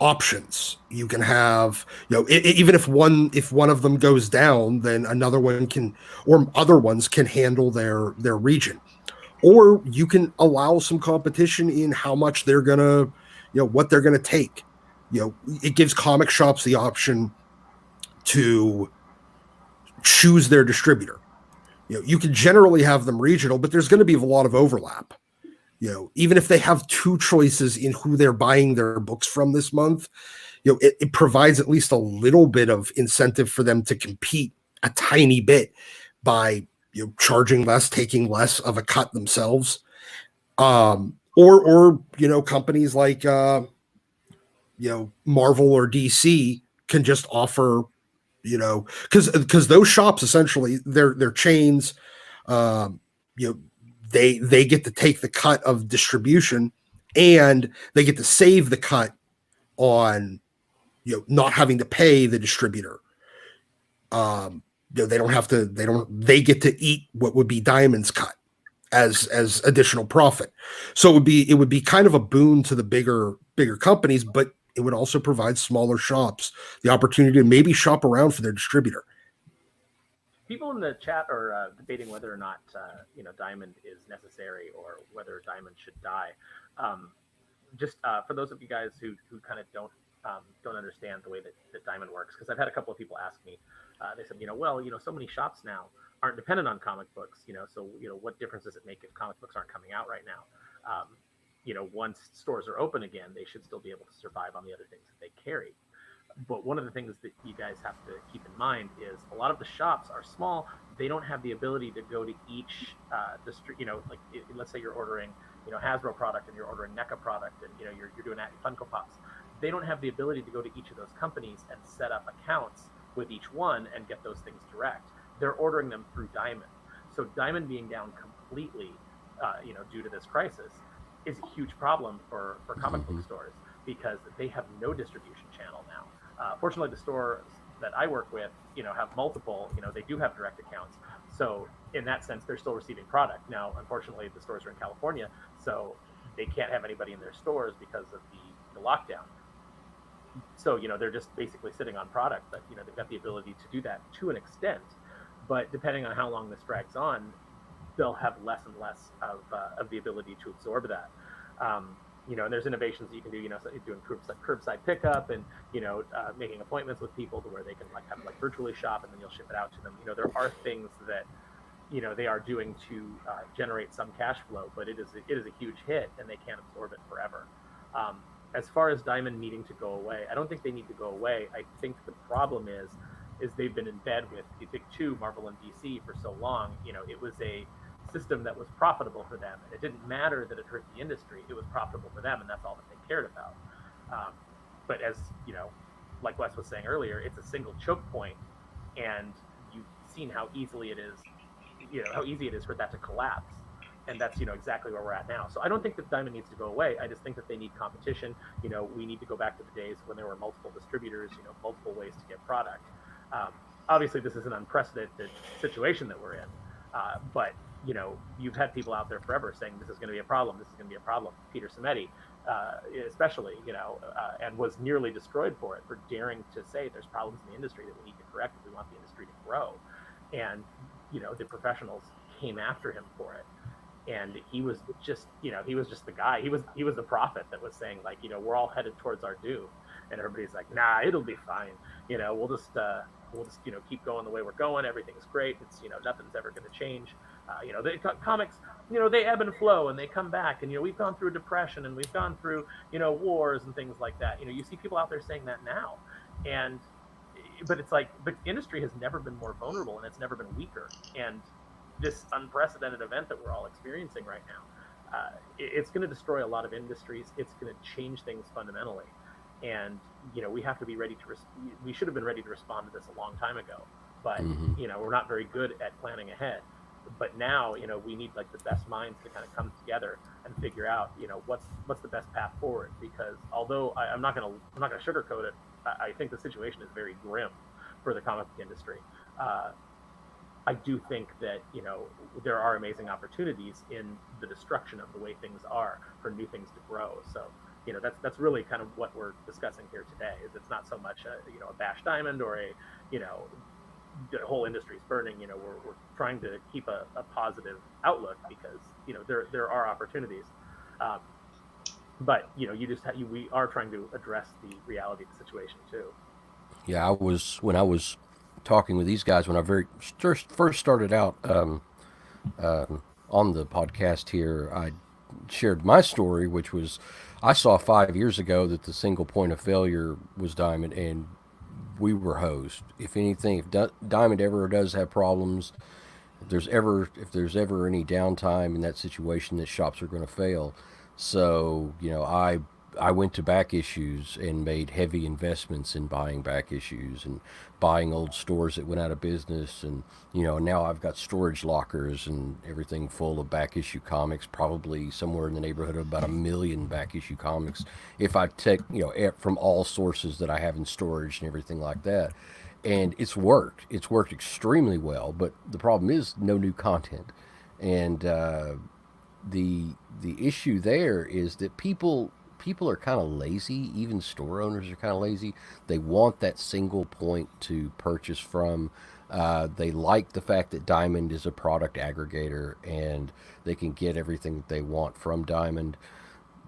options. You can have, even if one of them goes down, then another one can, or other ones can handle their region. Or you can allow some competition in how much they're gonna, what they're gonna take. It gives comic shops the option to choose their distributor. You can generally have them regional, but there's going to be a lot of overlap. Even if they have two choices in who they're buying their books from this month, it provides at least a little bit of incentive for them to compete a tiny bit by charging less, taking less of a cut themselves. Or companies like Marvel or DC can just offer, because those shops essentially they're chains. um they get to take the cut of distribution, and they get to save the cut on not having to pay the distributor. They don't have to, they get to eat what would be Diamond's cut as additional profit. So it would be kind of a boon to the bigger companies, but it would also provide smaller shops the opportunity to maybe shop around for their distributor. People in the chat are debating whether or not Diamond is necessary or whether Diamond should die. Just for those of you guys who kind of don't understand the way that Diamond works, because I've had a couple of people ask me, they said, so many shops now aren't dependent on comic books, so what difference does it make if comic books aren't coming out right now? Once stores are open again, they should still be able to survive on the other things that they carry. But one of the things that you guys have to keep in mind is a lot of the shops are small. They don't have the ability to go to each let's say you're ordering Hasbro product and you're ordering NECA product, and you're doing that in Funko Pops. They don't have the ability to go to each of those companies and set up accounts with each one and get those things direct. They're ordering them through Diamond. So Diamond being down completely, due to this crisis, is a huge problem for comic book stores, because they have no distribution channel now. Fortunately, the stores that I work with, have multiple, they do have direct accounts. So in that sense, they're still receiving product. Now, unfortunately, the stores are in California, so they can't have anybody in their stores because of the lockdown. So, they're just basically sitting on product, but, they've got the ability to do that to an extent. But depending on how long this drags on, they'll have less and less of the ability to absorb that. And there's innovations that you can do, doing curbside pickup and, making appointments with people to where they can kind of virtually shop, and then you'll ship it out to them. There are things that, they are doing to generate some cash flow, but it is a huge hit, and they can't absorb it forever. As far as Diamond needing to go away, I don't think they need to go away. I think the problem is they've been in bed with the big two, Marvel and DC, for so long. It was a system that was profitable for them, and it didn't matter that it hurt the industry. It was profitable for them, and that's all that they cared about. But as like Wes was saying earlier, it's a single choke point, and you've seen how easily it is, how easy it is for that to collapse. And that's exactly where we're at now. So I don't think that Diamond needs to go away. I just think that they need competition. We need to go back to the days when there were multiple distributors, multiple ways to get product. Obviously, this is an unprecedented situation that we're in, but you've had people out there forever saying this is going to be a problem. This is going to be a problem. Peter Simeti, especially, and was nearly destroyed for it, for daring to say there's problems in the industry that we need to correct if we want the industry to grow. And the professionals came after him for it. And he was just the guy. He was the prophet that was saying, we're all headed towards our doom, and everybody's like, nah, it'll be fine. We'll just keep going the way we're going. Everything's great. It's nothing's ever going to change. Comics, they ebb and flow, and they come back. And we've gone through a depression, and we've gone through wars and things like that. You see people out there saying that now, but it's but the industry has never been more vulnerable, and it's never been weaker. And this unprecedented event that we're all experiencing right now, it's going to destroy a lot of industries. It's going to change things fundamentally, and we have to be ready to. We should have been ready to respond to this a long time ago, but we're not very good at planning ahead. But now, we need the best minds to kind of come together and figure out, what's the best path forward. Because although I'm not going to sugarcoat it, I think the situation is very grim for the comic book industry. I do think that, there are amazing opportunities in the destruction of the way things are for new things to grow. So, that's really kind of what we're discussing here today. Is it's not so much a bash diamond or the whole industry's burning. We're trying to keep a positive outlook because there are opportunities, but we are trying to address the reality of the situation too. Yeah, when I was talking with these guys when I first started out on the podcast here, I shared my story, which was I saw 5 years ago that the single point of failure was diamond, and we were hosed. If anything, if diamond ever does have problems, if there's ever any downtime in that situation, that shops are going to fail. So I went to back issues and made heavy investments in buying back issues and buying old stores that went out of business. And, now I've got storage lockers and everything full of back issue comics, probably somewhere in the neighborhood of about 1 million back issue comics. If I take, from all sources that I have in storage and everything like that. And it's worked extremely well, but the problem is no new content. And, the issue there is that people are kind of lazy. Even store owners are kind of lazy. They want that single point to purchase from. They like the fact that Diamond is a product aggregator and they can get everything that they want from Diamond.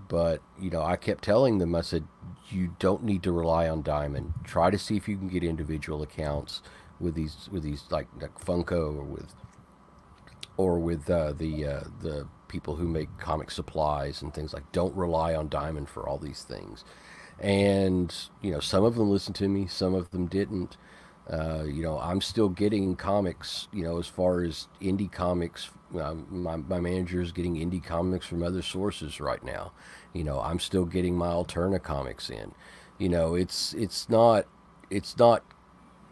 But, I kept telling them, I said, you don't need to rely on Diamond. Try to see if you can get individual accounts with these like Funko or with the people who make comic supplies and things. Like, don't rely on Diamond for all these things. And some of them listened to me, some of them didn't. I'm still getting comics, as far as indie comics. My manager is getting indie comics from other sources right now. I'm still getting my Alterna comics in. It's not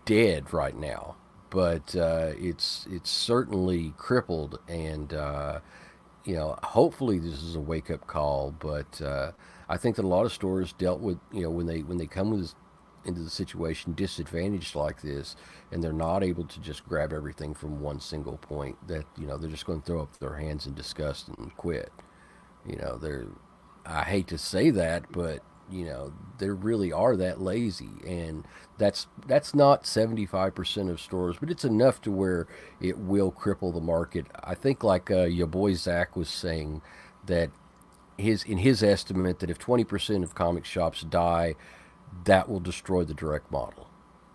dead right now, but it's certainly crippled. And hopefully this is a wake up call. But I think that a lot of stores dealt with when they come into the situation disadvantaged like this, and they're not able to just grab everything from one single point, that they're just going to throw up their hands in disgust and quit. I hate to say that, but they really are that lazy, and that's not 75% of stores, but it's enough to where it will cripple the market. I think, like your boy Zach was saying, that in his estimate, that if 20% of comic shops die, that will destroy the direct model.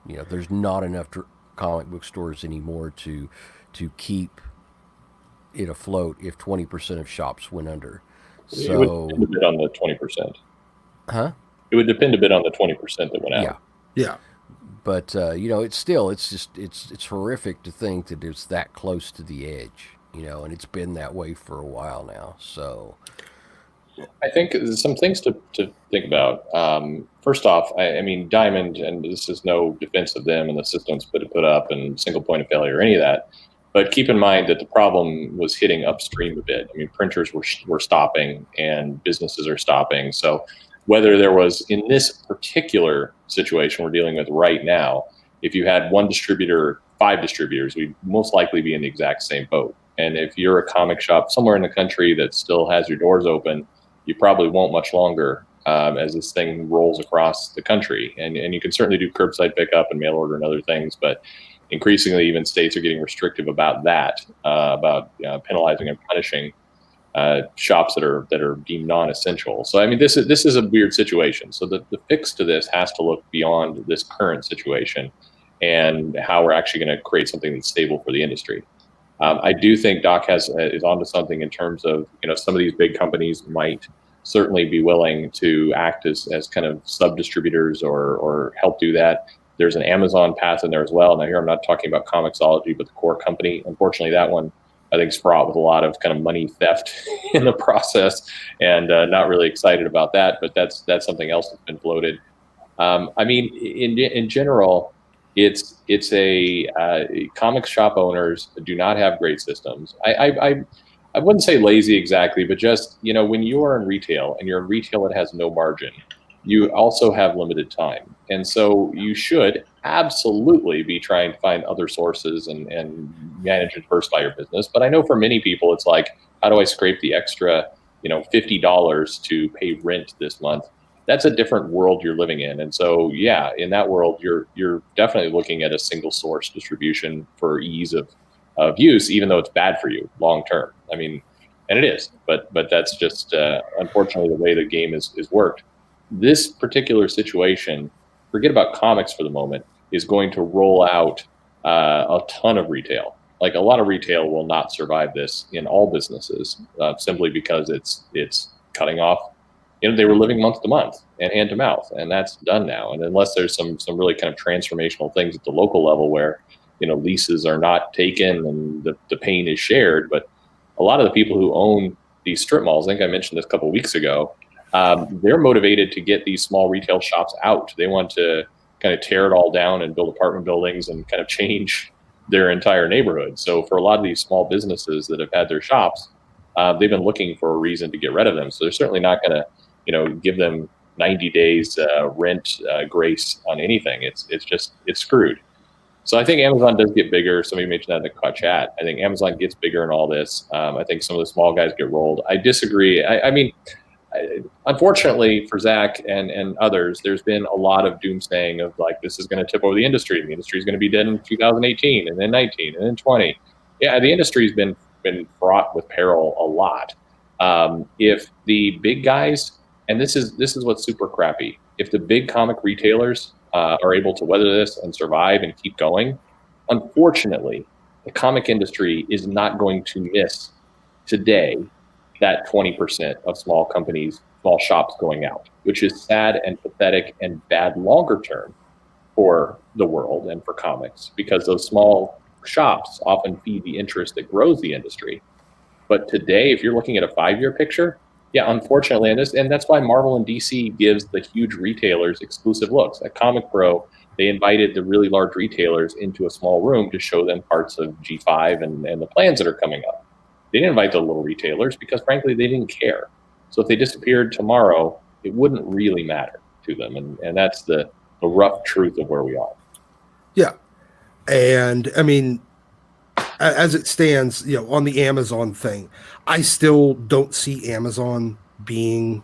There's not enough comic book stores anymore to keep it afloat if 20% of shops went under. So it would depend a bit on the 20%. Huh? It would depend a bit on the 20% that went out. Yeah. But it's horrific to think that it's that close to the edge, and it's been that way for a while now. So I think some things to think about. First off, I mean, Diamond, and this is no defense of them and the systems put up and single point of failure or any of that, but keep in mind that the problem was hitting upstream a bit. I mean, printers were stopping and businesses are stopping. So whether there was, in this particular situation we're dealing with right now, if you had one distributor, 5 distributors, we'd most likely be in the exact same boat. And if you're a comic shop somewhere in the country that still has your doors open, you probably won't much longer as this thing rolls across the country. And you can certainly do curbside pickup and mail order and other things, but increasingly even states are getting restrictive about that, about penalizing and punishing shops that are deemed non-essential. So I mean, this is a weird situation. So the fix to this has to look beyond this current situation and how we're actually going to create something that's stable for the industry. I do think Doc is onto something in terms of, some of these big companies might certainly be willing to act as kind of sub-distributors or help do that. There's an Amazon path in there as well. Now here I'm not talking about Comixology, but the core company. Unfortunately, that one I think is fraught with a lot of kind of money theft in the process, and not really excited about that. But that's something else that's been floated. I mean, in general, it's a comic shop owners do not have great systems. I wouldn't say lazy exactly, but just, when you are in retail and you're in retail that has no margin, you also have limited time. And so you should absolutely be trying to find other sources and manage and diversify your business. But I know for many people, it's like, how do I scrape the extra $50 to pay rent this month. That's a different world you're living in. And so, yeah, in that world, you're definitely looking at a single source distribution for ease of use, even though it's bad for you long term. I mean, and it is, but that's just unfortunately the way the game is worked. This particular situation, forget about comics for the moment, is going to roll out a ton of retail. Like a lot of retail will not survive this in all businesses simply because it's cutting off. They were living month to month and hand to mouth, and that's done now. And unless there's some really kind of transformational things at the local level where leases are not taken and the pain is shared, but a lot of the people who own these strip malls, I think I mentioned this a couple of weeks ago, they're motivated to get these small retail shops out. They want to kind of tear it all down and build apartment buildings and kind of change their entire neighborhood. So for a lot of these small businesses that have had their shops, they've been looking for a reason to get rid of them. So they're certainly not going to give them 90 days rent grace on anything. It's screwed. So I think Amazon does get bigger. Somebody mentioned that in the chat. I think Amazon gets bigger in all this. I think some of the small guys get rolled. I disagree. I mean, unfortunately for Zach and others, there's been a lot of doomsaying of like, this is going to tip over the industry. The industry is going to be dead in 2018 and then 19 and then 20. Yeah, the industry's been fraught with peril a lot. If the big guys, and this is what's super crappy, if the big comic retailers are able to weather this and survive and keep going, unfortunately, the comic industry is not going to miss today that 20% of small companies, small shops going out, which is sad and pathetic and bad longer term for the world and for comics, because those small shops often feed the interest that grows the industry. But today, if you're looking at a 5-year picture, yeah, unfortunately, and that's why Marvel and DC gives the huge retailers exclusive looks. At Comic Pro, they invited the really large retailers into a small room to show them parts of G5 and the plans that are coming up. They didn't invite the little retailers because, frankly, they didn't care. So if they disappeared tomorrow, it wouldn't really matter to them. And that's the rough truth of where we are. Yeah. And, I mean, as it stands, on the Amazon thing, I still don't see Amazon being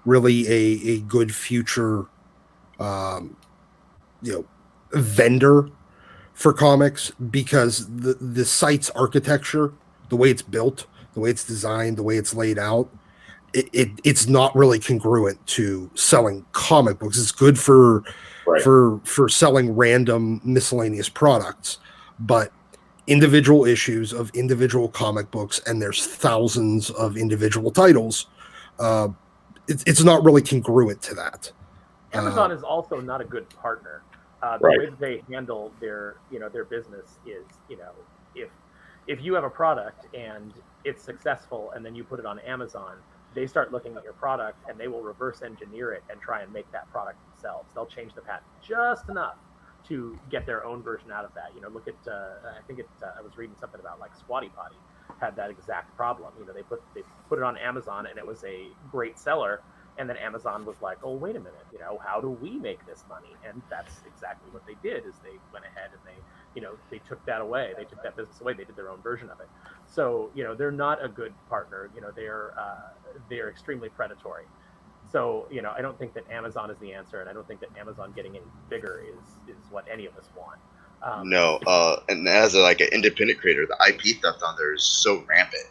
really a good future, vendor for comics, because the site's architecture, the way it's built, the way it's designed, the way it's laid out, it's not really congruent to selling comic books. It's good for selling random miscellaneous products, but individual issues of individual comic books, and there's thousands of individual titles. It's not really congruent to that. Amazon is also not a good partner. The way that they handle their business is, if you have a product and it's successful and then you put it on Amazon, they start looking at your product and they will reverse engineer it and try and make that product themselves. They'll change the patent just enough to get their own version out of that. Look at I was reading something about like Squatty Potty had that exact problem. They put it on Amazon and it was a great seller, and then Amazon was like, oh, wait a minute, how do we make this money? And that's exactly what they did, is they went ahead and they took that away. They took that business away. They did their own version of it. So, they're not a good partner. They're extremely predatory. So, I don't think that Amazon is the answer, and I don't think that Amazon getting any bigger is what any of us want. No, and as an independent creator, the IP theft on there is so rampant.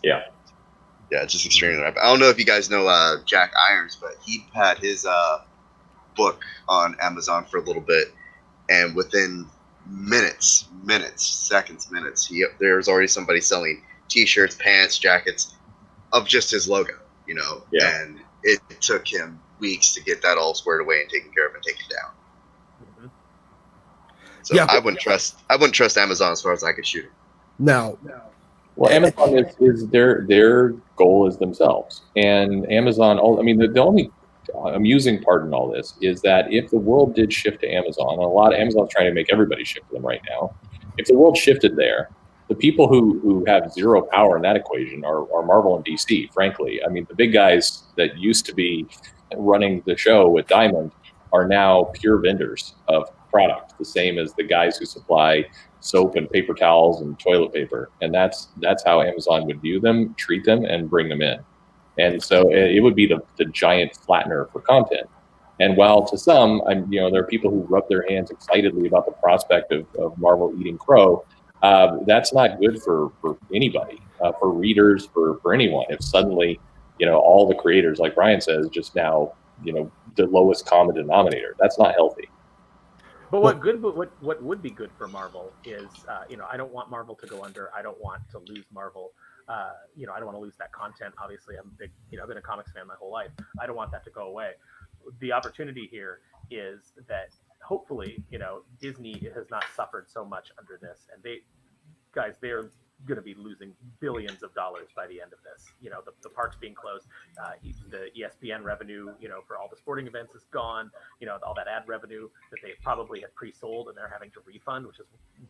Yeah. Yeah, it's just extremely rampant. I don't know if you guys know Jack Irons, but he had his book on Amazon for a little bit, and within seconds, there's already somebody selling T-shirts, pants, jackets of just his logo, and it took him weeks to get that all squared away and taken care of and taken down. Mm-hmm. So yeah, I wouldn't trust Amazon as far as I could shoot it. No. Well, Amazon is their goal is themselves, and Amazon. The only amusing part in all this is that if the world did shift to Amazon, and a lot of Amazon's trying to make everybody shift to them right now. If the world shifted there, the people who have zero power in that equation are Marvel and DC. Frankly, the big guys that used to be running the show with Diamond are now pure vendors of product, the same as the guys who supply soap and paper towels and toilet paper. And that's how Amazon would view them, treat them, and bring them in. And so it would be the giant flattener for content. And while to some, there are people who rub their hands excitedly about the prospect of Marvel eating crow, that's not good for anybody, for readers, for anyone. If suddenly, all the creators, like Brian says, just now, the lowest common denominator, that's not healthy. But what would be good for Marvel is, I don't want Marvel to go under. I don't want to lose Marvel. I don't want to lose that content. Obviously, I'm a big, I've been a comics fan my whole life. I don't want that to go away. The opportunity here is that hopefully, Disney has not suffered so much under this, and they're going to be losing billions of dollars by the end of this. The parks being closed, the ESPN revenue, for all the sporting events is gone. All that ad revenue that they probably had pre-sold and they're having to refund, which is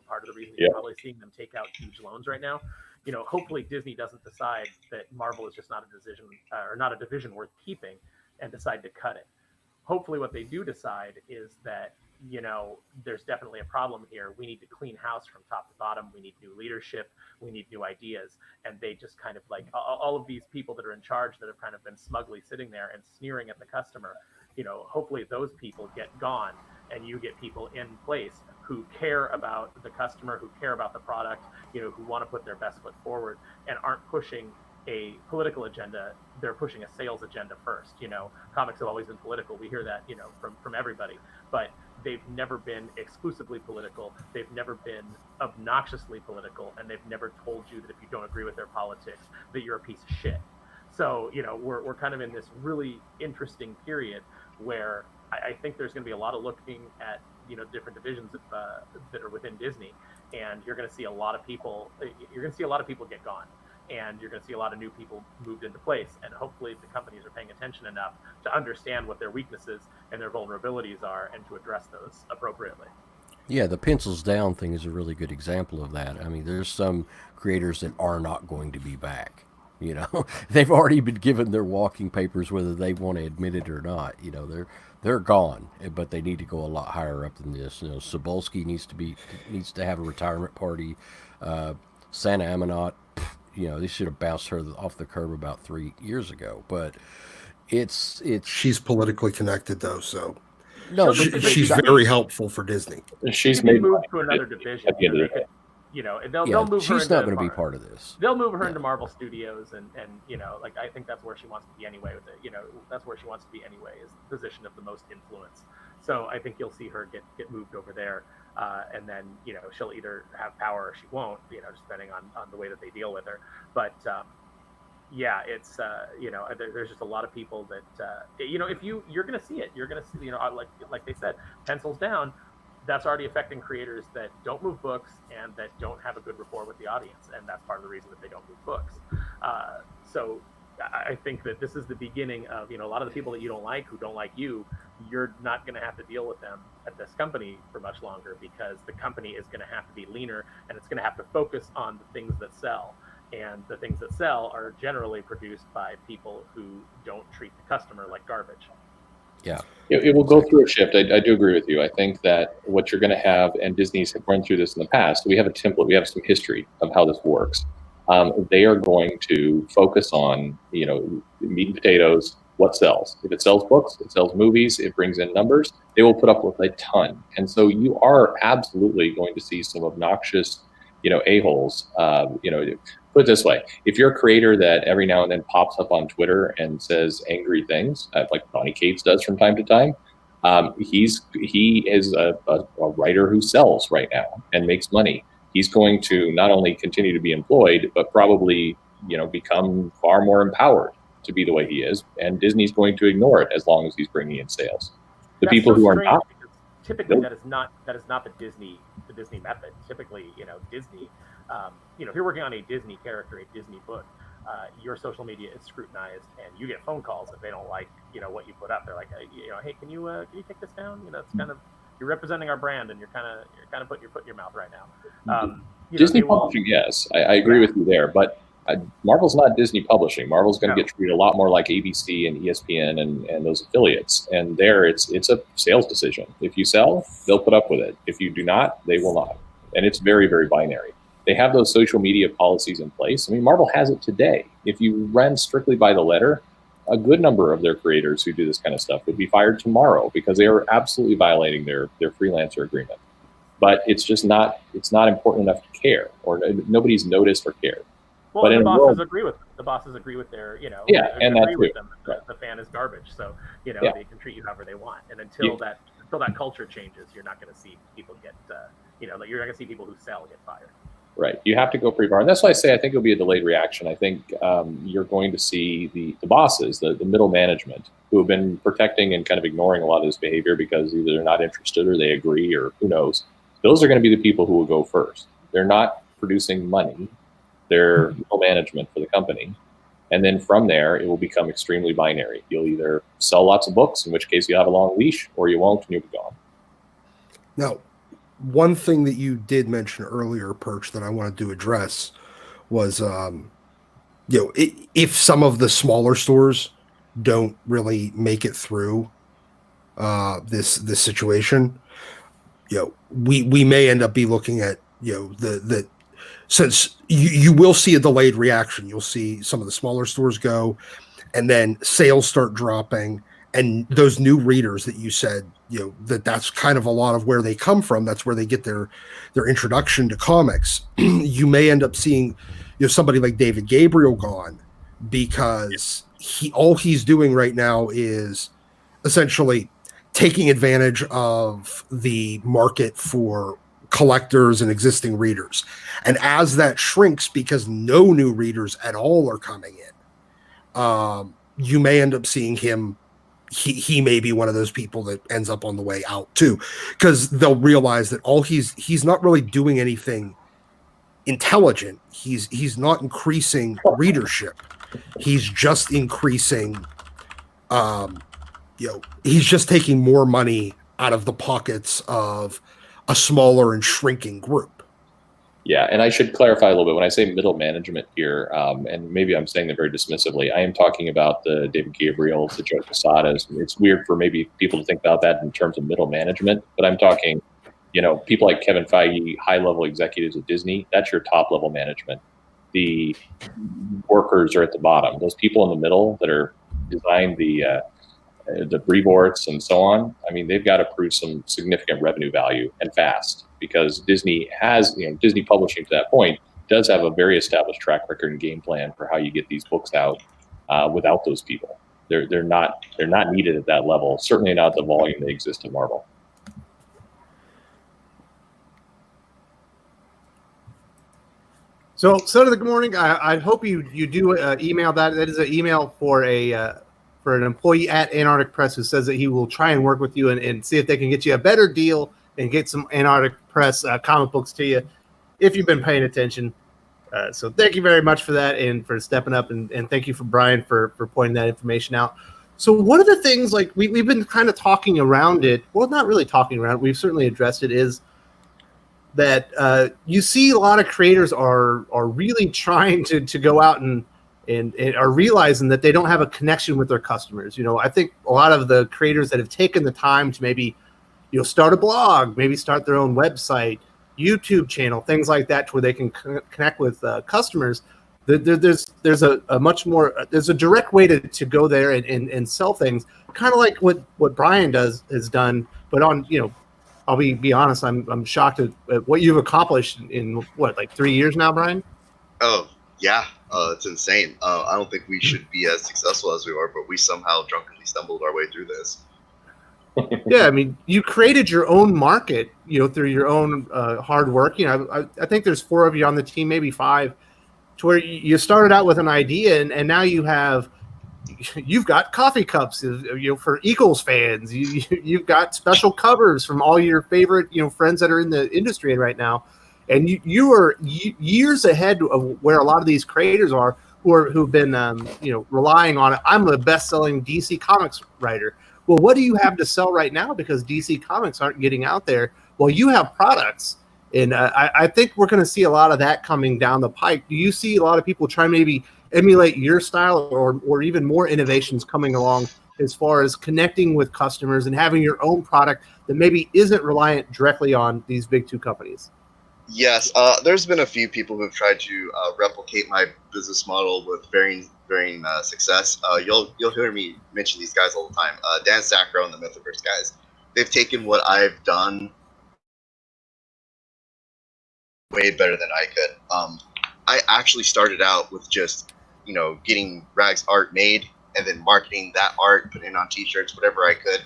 part of the reason you're probably seeing them take out huge loans right now. Hopefully Disney doesn't decide that Marvel is just not a decision or not a division worth keeping and decide to cut it. Hopefully what they do decide is that, there's definitely a problem here. We need to clean house from top to bottom. We need new leadership. We need new ideas. And they just kind of like all of these people that are in charge that have kind of been smugly sitting there and sneering at the customer, hopefully those people get gone and you get people in place who care about the customer, who care about the product, who want to put their best foot forward and aren't pushing a political agenda. They're pushing a sales agenda first. Comics have always been political. We hear that, from everybody, but they've never been exclusively political. They've never been obnoxiously political, and they've never told you that if you don't agree with their politics, that you're a piece of shit. So, we're kind of in this really interesting period where I think there's going to be a lot of looking at, different divisions that are within Disney, and you're going to see a lot of people. You're going to see a lot of people get gone. And you're going to see a lot of new people moved into place. And hopefully the companies are paying attention enough to understand what their weaknesses and their vulnerabilities are and to address those appropriately. Yeah, the pencils down thing is a really good example of that. I mean, there's some creators that are not going to be back. They've already been given their walking papers, whether they want to admit it or not. They're gone, but they need to go a lot higher up than this. Sobolski needs to have a retirement party. Santa Amanat, they should have bounced her off the curb about 3 years ago. But it's she's politically connected though, so no, she's very helpful for Disney. She's made moved to another division. They'll move her. She's not going to be part of this. They'll move her into Marvel Studios, and I think that's where she wants to be anyway. That's where she wants to be anyway, is the position of the most influence. So I think you'll see her get moved over there. And then, she'll either have power or she won't, just depending on the way that they deal with her. But, it's, there's just a lot of people that, if you're going to see it, you're going to see, like they said, pencils down, that's already affecting creators that don't move books and that don't have a good rapport with the audience. And that's part of the reason that they don't move books. So I think that this is the beginning of, a lot of the people that you don't like, who don't like you, you're not going to have to deal with them at this company for much longer, because the company is going to have to be leaner and it's going to have to focus on the things that sell. And the things that sell are generally produced by people who don't treat the customer like garbage. Yeah. It will go through a shift. I do agree with you. I think that what you're going to have, and Disney's run through this in the past, we have a template, we have some history of how this works. They are going to focus on, meat and potatoes, what sells. If it sells books, it sells movies, it brings in numbers, they will put up with a ton. And so you are absolutely going to see some obnoxious, a-holes. Put it this way, if you're a creator that every now and then pops up on Twitter and says angry things, like Donny Cates does from time to time, he is a writer who sells right now and makes money. He's going to not only continue to be employed, but probably, become far more empowered to be the way he is. And Disney's going to ignore it as long as he's bringing in sales. The That's people so who are strange, not, typically nope. that is not the Disney method. Typically, Disney, if you're working on a Disney character, a Disney book, your social media is scrutinized, and you get phone calls if they don't like, what you put up. They're like, hey, can you take this down? It's kind of, you're representing our brand, and you're kind of putting your foot in your mouth right now. Disney publishing, yes, I agree with you there, but Marvel's not Disney Publishing. Marvel's going to No. get treated a lot more like ABC and ESPN and those affiliates. And there, it's a sales decision. If you sell, they'll put up with it. If you do not, they will not. And it's very, very binary. They have those social media policies in place. I mean, Marvel has it today. If you ran strictly by the letter, a good number of their creators who do this kind of stuff would be fired tomorrow because they are absolutely violating their freelancer agreement. But it's just not important enough to care, or nobody's noticed or cared. Well, but the in bosses agree with their, Yeah, and agree that with too. them. The fan is garbage, so they can treat you however they want. And until that culture changes, you're not going to see people get you're not going to see people who sell get fired. Right. You have to go pretty far. And that's why I say I think it'll be a delayed reaction. I think you're going to see the bosses, the middle management, who have been protecting and kind of ignoring a lot of this behavior because either they're not interested or they agree or who knows. Those are going to be the people who will go first. They're not producing money. They're middle management for the company. And then from there, it will become extremely binary. You'll either sell lots of books, in which case you'll have a long leash, or you won't and you'll be gone. Now, one thing that you did mention earlier, Perch, that I wanted to address was, if some of the smaller stores don't really make it through this situation, we may end up be looking at since you will see a delayed reaction. You'll see some of the smaller stores go, and then sales start dropping, and those new readers that you said, that's kind of a lot of where they come from. That's where they get their introduction to comics. You may end up seeing somebody like David Gabriel gone because all he's doing right now is essentially taking advantage of the market for collectors and existing readers. And as that shrinks because no new readers at all are coming in, you may end up seeing him. He may be one of those people that ends up on the way out too, because they'll realize that he's not really doing anything intelligent. He's not increasing readership. He's just increasing, he's just taking more money out of the pockets of a smaller and shrinking group. Yeah, and I should clarify a little bit. When I say middle management here, and maybe I'm saying that very dismissively, I am talking about the David Gabriels, the Joe Quesadas. It's weird for maybe people to think about that in terms of middle management, but I'm talking, people like Kevin Feige, high-level executives at Disney. That's your top-level management. The workers are at the bottom. Those people in the middle that are designing the reports and so on, I mean, they've got to prove some significant revenue value and fast, because Disney has, Disney Publishing to that point does have a very established track record and game plan for how you get these books out without those people. They're not needed at that level. Certainly not the volume that exists at Marvel. So Senator, good morning. I hope you do email that. That is an email for an employee at Antarctic Press who says that he will try and work with you and see if they can get you a better deal and get some Antarctic Press comic books to you if you've been paying attention. So thank you very much for that and for stepping up, and thank you for Brian for pointing that information out. So one of the things, like we've been kind of talking around it, well, not really talking around it, we've certainly addressed it, is that you see a lot of creators are really trying to go out and are realizing that they don't have a connection with their customers. I think a lot of the creators that have taken the time to maybe start a blog, maybe start their own website, YouTube channel, things like that, to where they can connect with customers. There's a much more, there's a direct way to go there and sell things, kind of like what Brian has done, but on, I'll be honest, I'm shocked at what you've accomplished in like 3 years now, Brian? Oh, yeah. It's insane. I don't think we should be as successful as we are, but we somehow drunkenly stumbled our way through this. Yeah, I mean, you created your own market, through your own hard work. I think there's 4 of you on the team, maybe 5, to where you started out with an idea, and now you've got coffee cups, for Eagles fans. You've got special covers from all your favorite, friends that are in the industry right now, and you are years ahead of where a lot of these creators are who've been, relying on it. I'm the best-selling DC Comics writer. Well, what do you have to sell right now? Because DC Comics aren't getting out there. Well, you have products, And I think we're going to see a lot of that coming down the pike. Do you see a lot of people try to maybe emulate your style, or even more innovations coming along as far as connecting with customers and having your own product that maybe isn't reliant directly on these big two companies? Yes, there's been a few people who have tried to replicate my business model with varying success. You'll hear me mention these guys all the time. Dan Sacro and the Mythiverse guys. They've taken what I've done way better than I could. I actually started out with just, getting Rags art made and then marketing that art, putting it on t-shirts, whatever I could.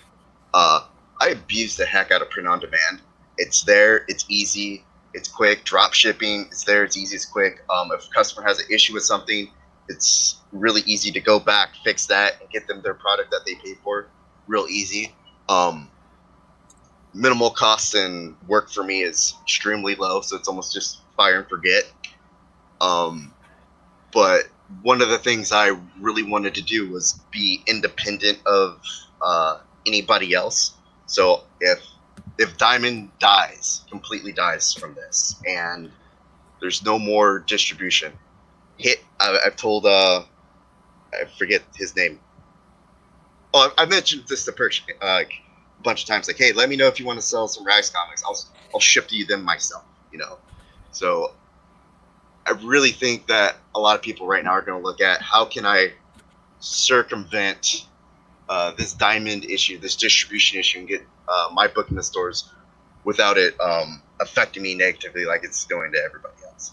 I abused the heck out of print on demand. It's there, it's easy, it's quick. Drop shipping, it's there, it's easy, it's quick. If a customer has an issue with something, it's really easy to go back, fix that, and get them their product that they paid for real easy. Minimal cost and work for me is extremely low, so it's almost just fire and forget. But one of the things I really wanted to do was be independent of anybody else. So if Diamond completely dies from this, and there's no more distribution, I've told I forget his name. Oh, I mentioned this to Perch a bunch of times. Like, hey, let me know if you want to sell some Rags comics. I'll ship to you them myself. So I really think that a lot of people right now are going to look at how can I circumvent this Diamond issue, this distribution issue, and get my book in the stores without it affecting me negatively like it's going to everybody else.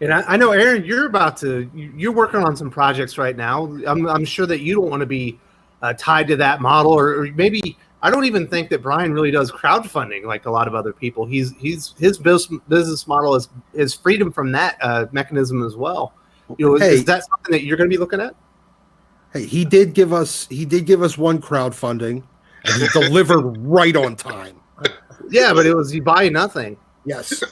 And I know, Aaron, you're working on some projects right now. I'm sure that you don't want to be tied to that model, or maybe I don't even think that Brian really does crowdfunding like a lot of other people. His business model is freedom from that mechanism as well. Is that something that you're going to be looking at? Hey, he did give us one crowdfunding, and he delivered right on time. Yeah, but it was you buy nothing. Yes.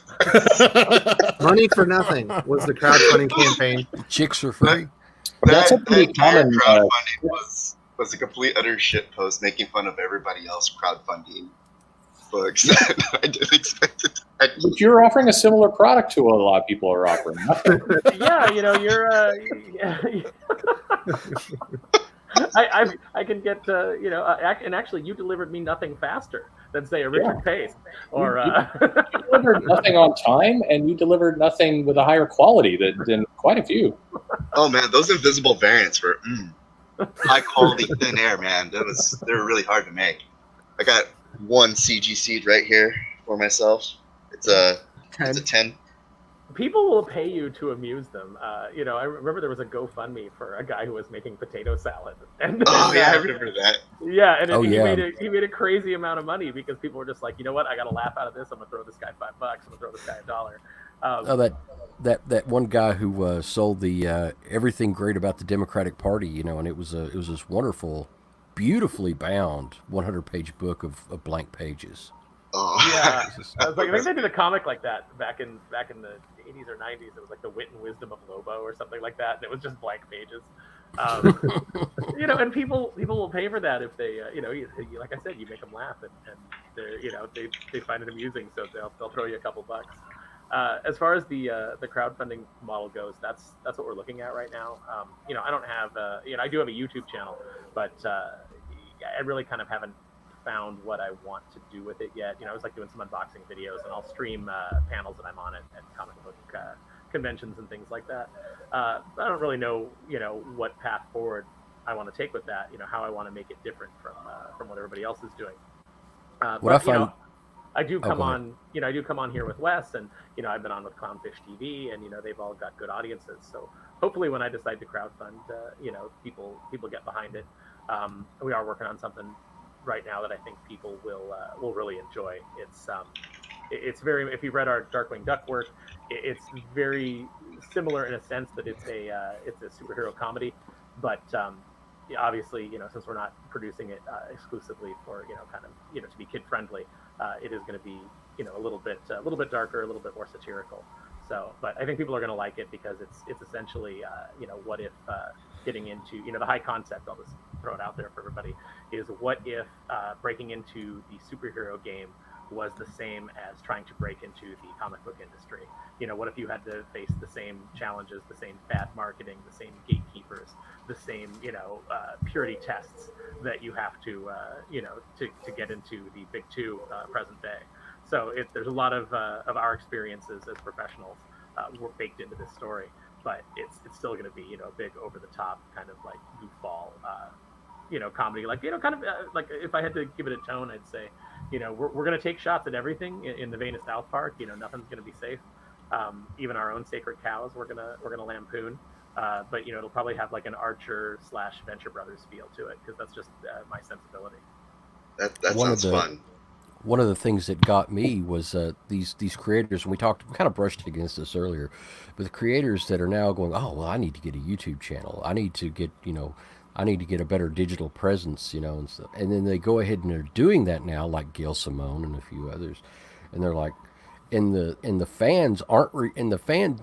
Money for nothing was the crowdfunding campaign. Chicks are free. That's a pretty entire common crowdfunding was a complete utter shit post making fun of everybody else crowdfunding books. I didn't expect it. But you're offering a similar product to what a lot of people are offering. Yeah, you're. I can get and actually you delivered me nothing faster than say a Richard Pace or you delivered nothing on time, and you delivered nothing with a higher quality than quite a few. Oh man, those invisible variants were high quality thin air, man. They were really hard to make. I got one CG seed right here for myself. It's a 10. People will pay you to amuse them. I remember there was a GoFundMe for a guy who was making potato salad. I remember that. Yeah, and he made a crazy amount of money because people were just like, you know what, I got to laugh out of this. I'm gonna throw this guy $5. I'm gonna throw this guy $1. That one guy who sold the everything great about the Democratic Party, and it was this wonderful, beautifully bound 100-page book of blank pages. Oh. Yeah, I was like, I think they did a comic like that back in the 80s or 90s. It was like The Wit and Wisdom of Lobo or something like that, and it was just blank pages. And people will pay for that if they, like I said, you make them laugh, and they find it amusing, so they'll throw you a couple bucks. As far as the crowdfunding model goes, that's what we're looking at right now. I don't have, I do have a YouTube channel, but I really kind of haven't found what I want to do with it yet. I was like doing some unboxing videos, and I'll stream panels that I'm on at comic book conventions and things like that. I don't really know, what path forward I want to take with that. How I want to make it different from what everybody else is doing. I do come on, I do come on here with Wes, and I've been on with Clownfish TV, and they've all got good audiences. So hopefully, when I decide to crowdfund, people get behind it. We are working on something right now that I think people will really enjoy. It's very, if you read our Darkwing Duck work, it's very similar in a sense that it's a superhero comedy, but obviously, since we're not producing it exclusively for to be kid friendly, it is going to be a little bit darker, a little bit more satirical. So, but I think people are going to like it because it's essentially what if getting into the high concept. I'll just throw it out there for everybody. Is what if breaking into the superhero game was the same as trying to break into the comic book industry. What if you had to face the same challenges, the same bad marketing, the same gatekeepers, the same, purity tests that you have to get into the big two present day. So there's a lot of our experiences as professionals were baked into this story, but it's still going to be, a big over the top kind of like goofball, comedy, like, kind of like if I had to give it a tone, I'd say, we're going to take shots at everything in the vein of South Park. Nothing's going to be safe. Even our own sacred cows, we're gonna lampoon. But it'll probably have like an Archer / Venture Brothers feel to it, because that's just my sensibility. That sounds fun. One of the things that got me was these creators, and we kind of brushed against this earlier, but the creators that are now going, oh well, I need to get a YouTube channel. I need to get a better digital presence, and stuff. And then they go ahead and they're doing that now, like Gail Simone and a few others, and they're like, and the fans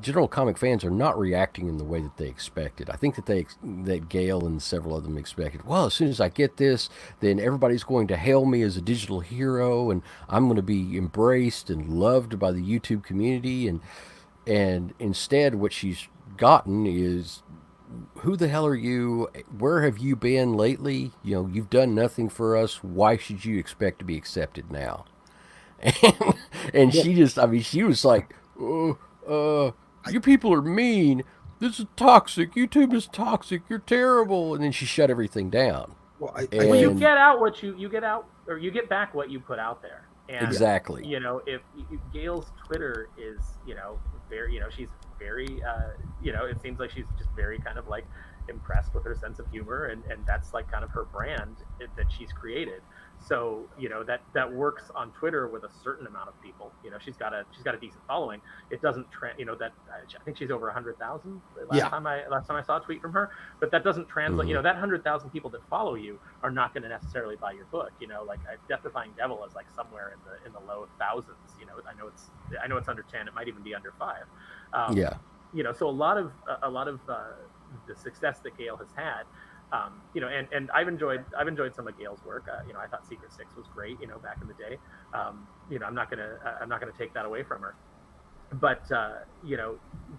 general comic fans are not reacting in the way that they expected. I think that Gail and several of them expected, well, as soon as I get this, then everybody's going to hail me as a digital hero, and I'm going to be embraced and loved by the YouTube community. And instead, what she's gotten is, who the hell are you? Where have you been lately? You've done nothing for us. Why should you expect to be accepted now? And she was like, you people are mean. This is toxic. YouTube is toxic. You're terrible. And then she shut everything down. Well, you get out what you get out, or you get back what you put out there. And, exactly. If Gail's Twitter is, very, she's very, it seems like she's just very kind of like impressed with her sense of humor, and that's like kind of her brand that she's created. So that works on Twitter with a certain amount of people. She's got a decent following. It doesn't that I think she's over 100,000 last time I saw a tweet from her. But that doesn't translate. Mm-hmm. That 100,000 people that follow you are not going to necessarily buy your book. Like Death Defying Devil is like somewhere in the low thousands. I know it's under 10. It might even be under 5. So a lot of the success that Gail has had. And I've enjoyed some of Gail's work. I thought Secret Six was great, back in the day. I'm not gonna take that away from her. But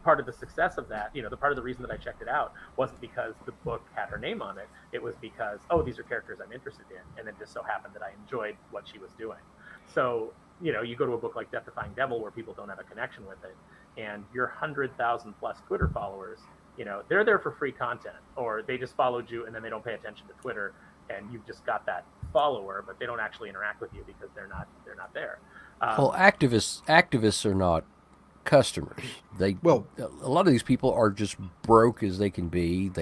part of the success of that, the part of the reason that I checked it out wasn't because the book had her name on it. It was because, these are characters I'm interested in, and it just so happened that I enjoyed what she was doing. So you go to a book like Death Defying Devil, where people don't have a connection with it, and your 100,000 plus Twitter followers, they're there for free content, or they just followed you and then they don't pay attention to Twitter, and you've just got that follower, but they don't actually interact with you because they're not there. Well, activists are not customers. A lot of these people are just broke as they can be.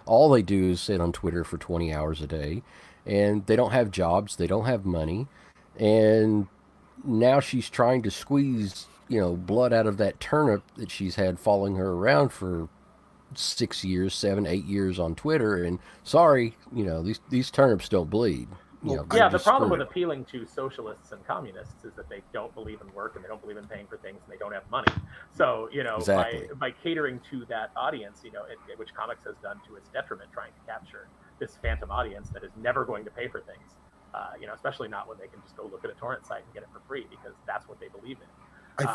All they do is sit on Twitter for 20 hours a day, and they don't have jobs. They don't have money, and now she's trying to squeeze blood out of that turnip that she's had following her around for 6 years, 7, 8 years on Twitter, and sorry, these turnips don't bleed. The problem with appealing to socialists and communists is that they don't believe in work, and they don't believe in paying for things, and they don't have money. So exactly. by catering to that audience, which comics has done to its detriment, trying to capture this phantom audience that is never going to pay for things, especially not when they can just go look at a torrent site and get it for free, because that's what they believe in.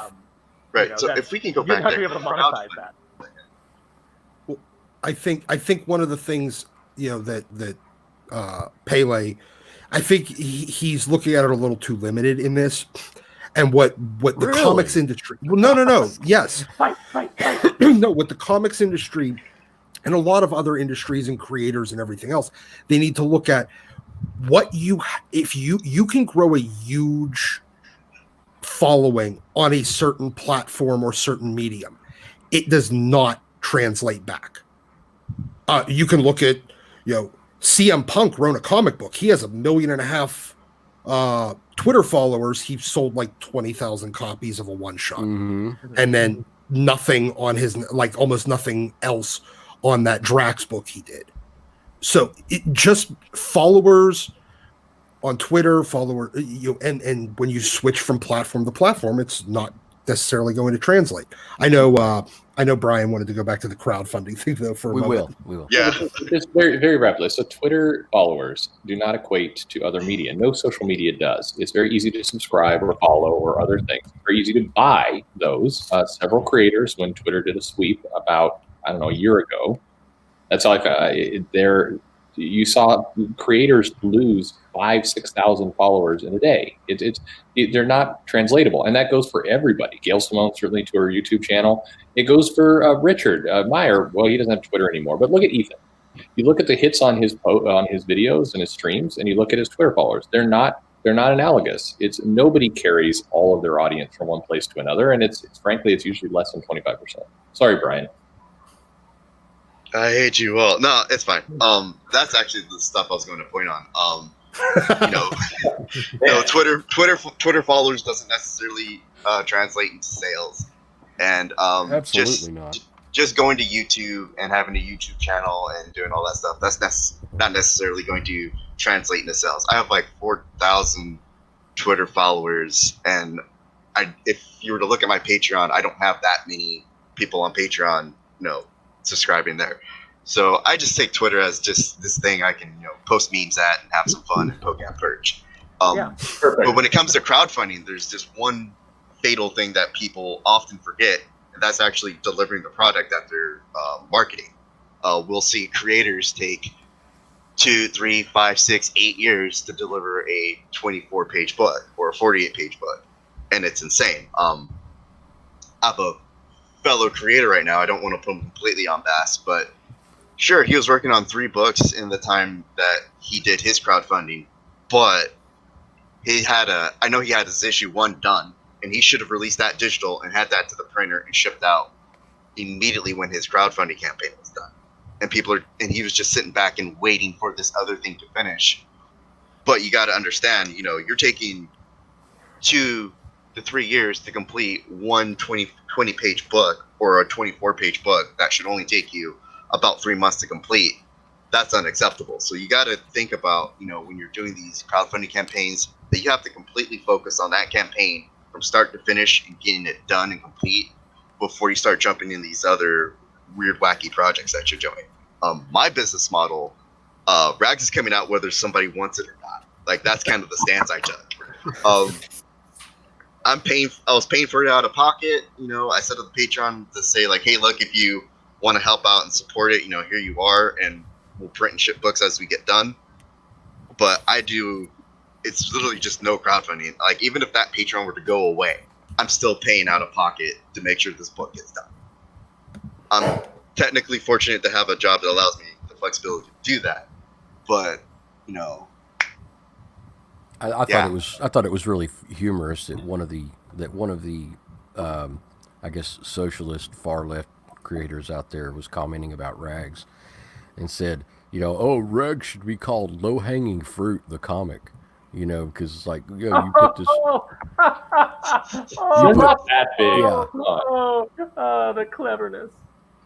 Right. So if we can go back, you have to be able to monetize that. Well, I think one of the things that Pele, I think he's looking at it a little too limited in this, and what the comics industry. Well, no, yes, fight. No, what the comics industry and a lot of other industries and creators and everything else, they need to look at if you can grow a huge following on a certain platform or certain medium, it does not translate back. You can look at CM Punk wrote a comic book. He has 1.5 million Twitter followers. He sold like 20,000 copies of a one shot, and then nothing on his, like almost nothing else on that Drax book he did. So it just followers on Twitter, and when you switch from platform to platform, it's not necessarily going to translate. I know Brian wanted to go back to the crowdfunding thing though for a moment. We will. Yeah. Just very, very rapidly. So Twitter followers do not equate to other media. No social media does. It's very easy to subscribe or follow or other things. It's very easy to buy those. Several creators, when Twitter did a sweep about, I don't know, a year ago, that's like you saw creators lose 5,000-6,000 followers in a day. They're not translatable, and that goes for everybody. Gail Simone, certainly, to her YouTube channel. It goes for Richard Meyer. Well, he doesn't have Twitter anymore, but look at Ethan. You look at the hits on his videos and his streams, and you look at his Twitter followers. They're not analogous. Nobody carries all of their audience from one place to another, and it's frankly it's usually less than 25%. Sorry, Brian. I hate you all. No, it's fine. That's actually the stuff I was going to point on. Twitter followers doesn't necessarily translate into sales, and Absolutely not. Just going to YouTube and having a YouTube channel and doing all that stuff, that's not necessarily going to translate into sales. I have like 4,000 Twitter followers, and if you were to look at my Patreon, I don't have that many people on Patreon, subscribing there. So I just take Twitter as just this thing I can, post memes at and have some fun and poke at perch. But when it comes to crowdfunding, there's just one fatal thing that people often forget, and that's actually delivering the product that they're marketing. We'll see creators take 2, 3, 5, 6, 8 years to deliver a 24-page book or a 48-page book, and it's insane. I have a fellow creator right now. I don't want to put him completely on blast, but sure, he was working on 3 books in the time that he did his crowdfunding, but I know he had his issue 1 done, and he should have released that digital and had that to the printer and shipped out immediately when his crowdfunding campaign was done. And he was just sitting back and waiting for this other thing to finish. But you got to understand, you're taking 2 to 3 years to complete one 20-page book or a 24-page book that should only take you about 3 months to complete. That's unacceptable. So you got to think about, when you're doing these crowdfunding campaigns, that you have to completely focus on that campaign from start to finish and getting it done and complete before you start jumping in these other weird, wacky projects that you're doing. My business model, Rags is coming out whether somebody wants it or not. Like, that's kind of the stance I took. I was paying for it out of pocket. I set up the Patreon to say, like, hey, look, if you want to help out and support it, here you are, and we'll print and ship books as we get done. But it's literally just no crowdfunding. Like, even if that Patreon were to go away, I'm still paying out of pocket to make sure this book gets done. I'm technically fortunate to have a job that allows me the flexibility to do that. But, I thought it was really humorous that one of the I guess socialist far left creators out there was commenting about Rags and said, Rags should be called Low Hanging Fruit, the comic, because it's like, you put this. You're not that big. Yeah. The cleverness.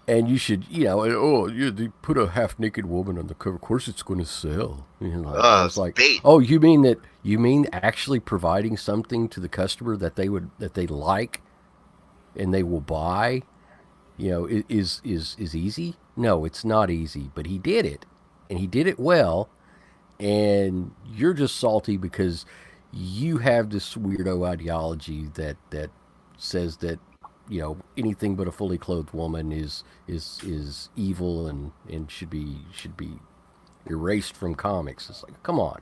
And you should, they put a half-naked woman on the cover. Of course, it's going to sell. It's like, bait. oh, you mean actually providing something to the customer that they like, and they will buy, is easy? No, it's not easy. But he did it, and he did it well. And you're just salty because you have this weirdo ideology that says that, anything but a fully clothed woman is evil and should be erased from comics. It's like, come on.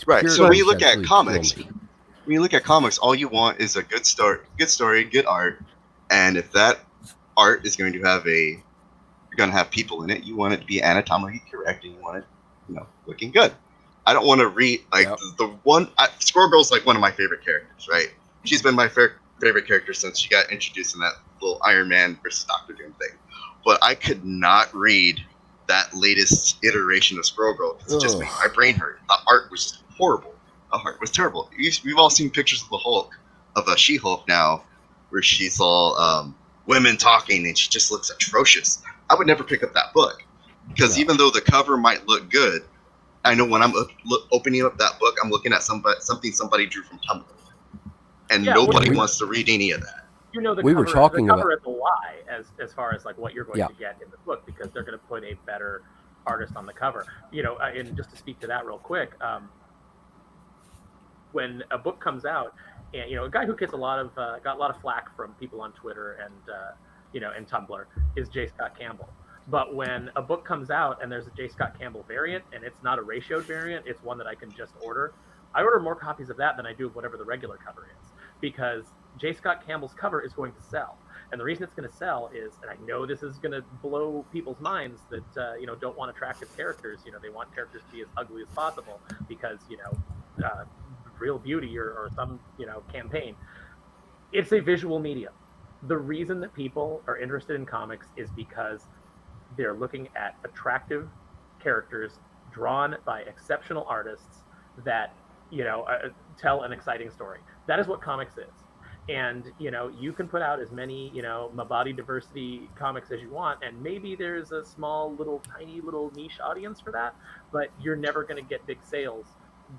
Right. So when you look at comics, all you want is a good story, good art, and if that art is going to have people in it, you want it to be anatomically correct, and you want it, looking good. I don't want to read the one. Squirrel Girl's like one of my favorite characters, right? She's been my favorite character since she got introduced in that little Iron Man versus Doctor Doom thing. But I could not read that latest iteration of Squirrel Girl because it just made my brain hurt. The art was just horrible. The art was terrible. We've all seen pictures of the Hulk, of a She-Hulk now, where she's all women talking and she just looks atrocious. I would never pick up that book because even though the cover might look good, I know when I'm opening up that book, I'm looking at something somebody drew from Tumblr. And nobody wants to read any of that. you know the we cover, were talking the cover about is a lie as far as like what you're going Yeah. to get in the book, because they're going to put a better artist on the cover. You know, and just to speak to that real quick, when a book comes out, and you know, a guy who gets got a lot of flack from people on Twitter and you know, and Tumblr is J. Scott Campbell. But when a book comes out and there's a J. Scott Campbell variant and it's not a ratioed variant, it's one that I can just order. I order more copies of that than I do of whatever the regular cover is, because J. Scott Campbell's cover is going to sell. And the reason it's going to sell is, and I know this is going to blow people's minds that you know, don't want attractive characters. You know, they want characters to be as ugly as possible because, you know, real beauty or some, you know, campaign. It's a visual medium. The reason that people are interested in comics is because they're looking at attractive characters drawn by exceptional artists that, you know, tell an exciting story. That is what comics is. And, you know, you can put out as many, you know, body diversity comics as you want, and maybe there's a small little tiny little niche audience for that, but you're never going to get big sales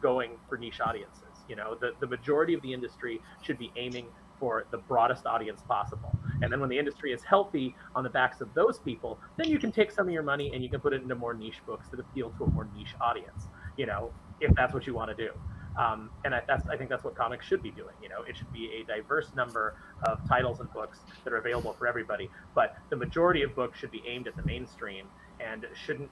going for niche audiences. You know, the majority of the industry should be aiming for the broadest audience possible. And then when the industry is healthy on the backs of those people, then you can take some of your money and you can put it into more niche books that appeal to a more niche audience, you know, if that's what you want to do. And I think that's what comics should be doing. You know, it should be a diverse number of titles and books that are available for everybody. But the majority of books should be aimed at the mainstream and shouldn't,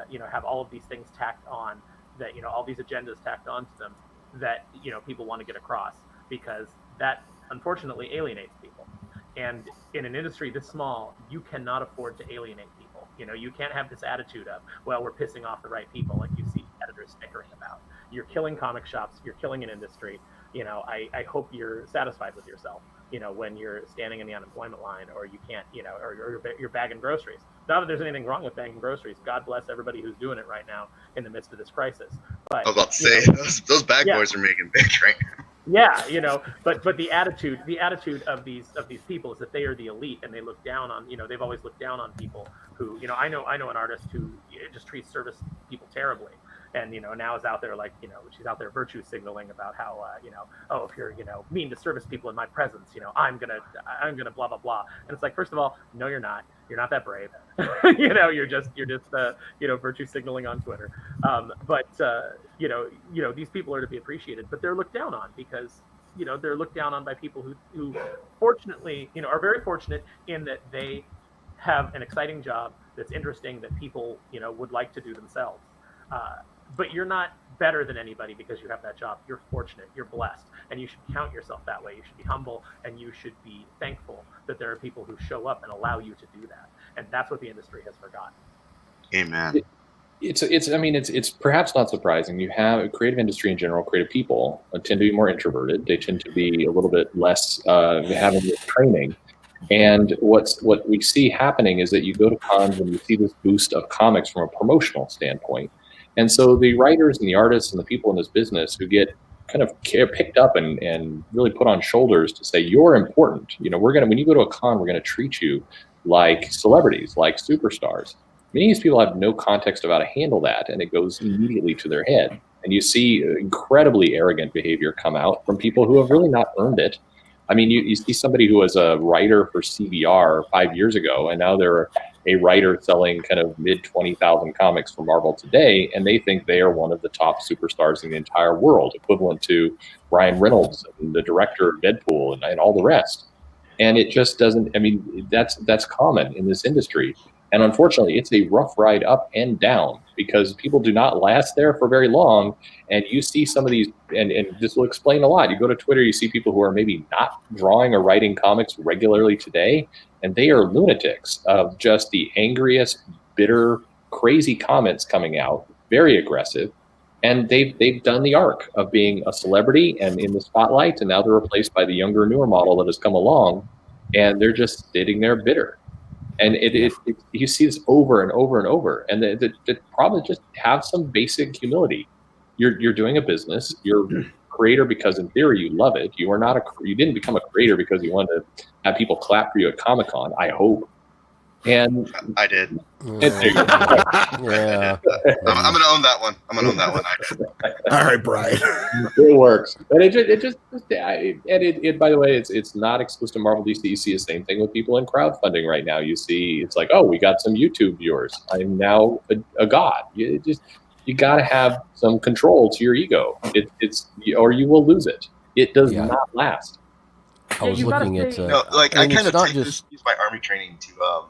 you know, have all of these things tacked on that, you know, all these agendas tacked onto them that, you know, people want to get across, because that unfortunately alienates people. And in an industry this small, you cannot afford to alienate people. You know, you can't have this attitude of, well, we're pissing off the right people, like you see editors snickering about. You're killing comic shops, you're killing an industry. You know, I hope you're satisfied with yourself, you know, when you're standing in the unemployment line, or you can't, you know, or you're bagging groceries. Not that there's anything wrong with bagging groceries. God bless everybody who's doing it right now in the midst of this crisis. But I was about to say, those bag boys are making big right now. Yeah, you know, but the attitude of these people is that they are the elite, and they look down on, you know, they've always looked down on people who, you know, I know an artist who just treats service people terribly, and, you know, now is out there, like, you know, she's out there virtue signaling about how, you know, oh, if you're, you know, mean to service people in my presence, you know, I'm gonna blah blah blah. And it's like, first of all, no, you're not that brave. You know, you're just you know, virtue signaling on Twitter. But you know, these people are to be appreciated, but they're looked down on because, you know, they're looked down on by people who fortunately, you know, are very fortunate in that they have an exciting job that's interesting, that people, you know, would like to do themselves. But you're not better than anybody because you have that job. You're fortunate, you're blessed, and you should count yourself that way. You should be humble, and you should be thankful that there are people who show up and allow you to do that. And that's what the industry has forgotten. Amen. It's perhaps not surprising. You have a creative industry in general, creative people tend to be more introverted. They tend to be a little bit less having this training. And what we see happening is that you go to cons and you see this boost of comics from a promotional standpoint. And so the writers and the artists and the people in this business who get kind of picked up and really put on shoulders to say, you're important. You know, when you go to a con, we're going to treat you like celebrities, like superstars. Many of these people have no context of how to handle that, and it goes immediately to their head. And you see incredibly arrogant behavior come out from people who have really not earned it. I mean, you see somebody who was a writer for CBR 5 years ago, and now they're a writer selling kind of mid 20,000 comics for Marvel today, and they think they are one of the top superstars in the entire world, equivalent to Ryan Reynolds and the director of Deadpool and all the rest. And it just doesn't. I mean, that's common in this industry. And unfortunately, it's a rough ride up and down because people do not last there for very long. And you see some of these, and this will explain a lot. You go to Twitter, you see people who are maybe not drawing or writing comics regularly today, and they are lunatics of just the angriest, bitter, crazy comments coming out, very aggressive. And they've done the arc of being a celebrity and in the spotlight, and now they're replaced by the younger, newer model that has come along, and they're just sitting there bitter. And you see this over and over and over. And the problem is just have some basic humility. You're doing a business. You're a creator because in theory you love it. You are not you didn't become a creator because you wanted to have people clap for you at Comic-Con, I hope. And I did. Yeah. I'm gonna own that one. All right, Brian. It works, and it just by the way, it's not exclusive to Marvel DC. You see the same thing with people in crowdfunding right now. You see, it's like, oh, we got some YouTube viewers. I'm now a god. You got to have some control to your ego. Or you will lose it. It does not last. I was looking at no, like I kind of use my army training to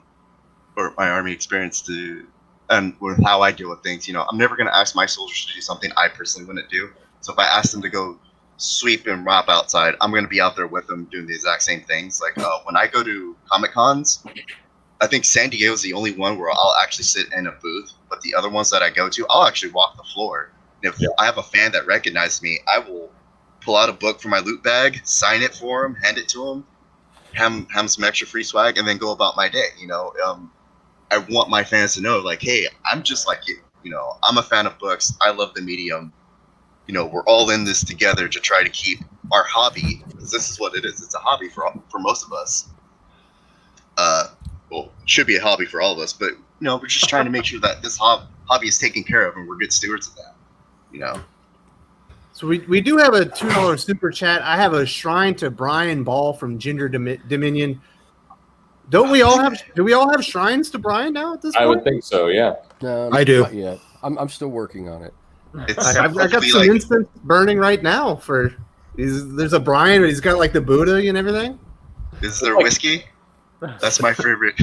or my army experience to, and with how I deal with things. I'm never gonna ask my soldiers to do something I personally wouldn't do. So if I ask them to go sweep and mop outside, I'm gonna be out there with them doing the exact same things. Like when I go to Comic Cons, I think San Diego is the only one where I'll actually sit in a booth, but the other ones that I go to, I'll actually walk the floor. And if I have a fan that recognizes me, I will pull out a book from my loot bag, sign it for him, hand it to him, have some extra free swag, and then go about my day. I want my fans to know, like, hey, I'm just like you. I'm a fan of books. I love the medium. We're all in this together to try to keep our hobby, because this is what it is. It's a hobby for most of us. Well, it should be a hobby for all of us, but we're just trying to make sure that this hobby is taken care of, and we're good stewards of that. So we do have a $2 super chat. I have a shrine to Brian Ball from Ginger Dominion. Do we all have shrines to Brian now at this point? I would think so. Yeah. No, I do. Not yet. I'm still working on it. I've got some incense burning right now for. There's a Brian, and he's got like the Buddha and everything. Is there whiskey? That's my favorite.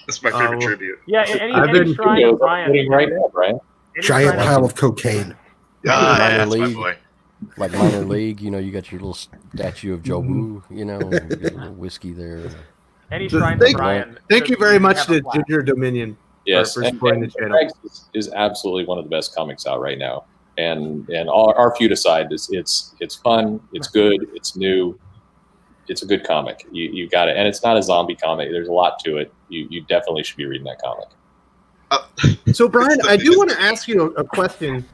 That's my favorite tribute. Yeah, any shrine of Brian right now, Brian. Giant pile of cocaine. Yeah, Minor that's my league. boy. Like minor league, you got your little statue of Joe Woo, you got a little whiskey there. Any shrine to Brian. Thank you very much to Ginger Dominion. Yes, for supporting the channel. Rex is absolutely one of the best comics out right now. And our feud aside, it's fun, it's good, it's new, it's a good comic. You got it, and it's not a zombie comic. There's a lot to it. You definitely should be reading that comic. So Brian, I do want to ask you a question.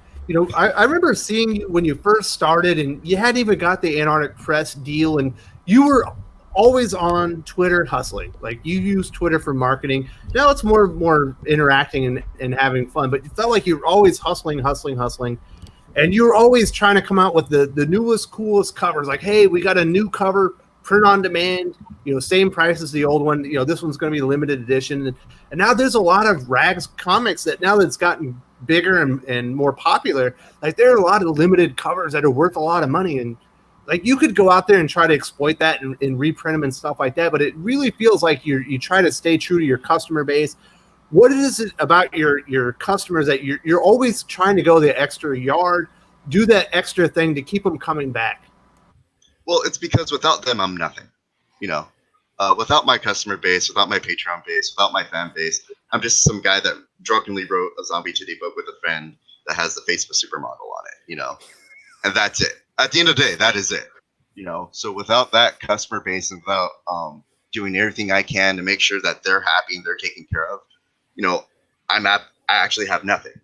I remember seeing you when you first started, and you hadn't even got the Antarctic Press deal, and you were always on Twitter hustling. Like, you use Twitter for marketing. Now it's more interacting and having fun, but it felt like you were always hustling, and you were always trying to come out with the newest, coolest covers. Like, hey, we got a new cover, print on demand, same price as the old one. This one's going to be limited edition. And now there's a lot of rags comics that now that it's gotten bigger and more popular, like there are a lot of limited covers that are worth a lot of money, and like you could go out there and try to exploit that and reprint them and stuff like that, but it really feels like you try to stay true to your customer base. What is it about your customers that you're always trying to go the extra yard, do that extra thing to keep them coming back? Well, it's because without them, I'm nothing. Without my customer base, without my Patreon base, without my fan base, I'm just some guy that drunkenly wrote a Zombie Titty book with a friend that has the face of a supermodel on it, and that's it. At the end of the day, that is it, So without that customer base and without doing everything I can to make sure that they're happy and they're taken care of, I actually have nothing,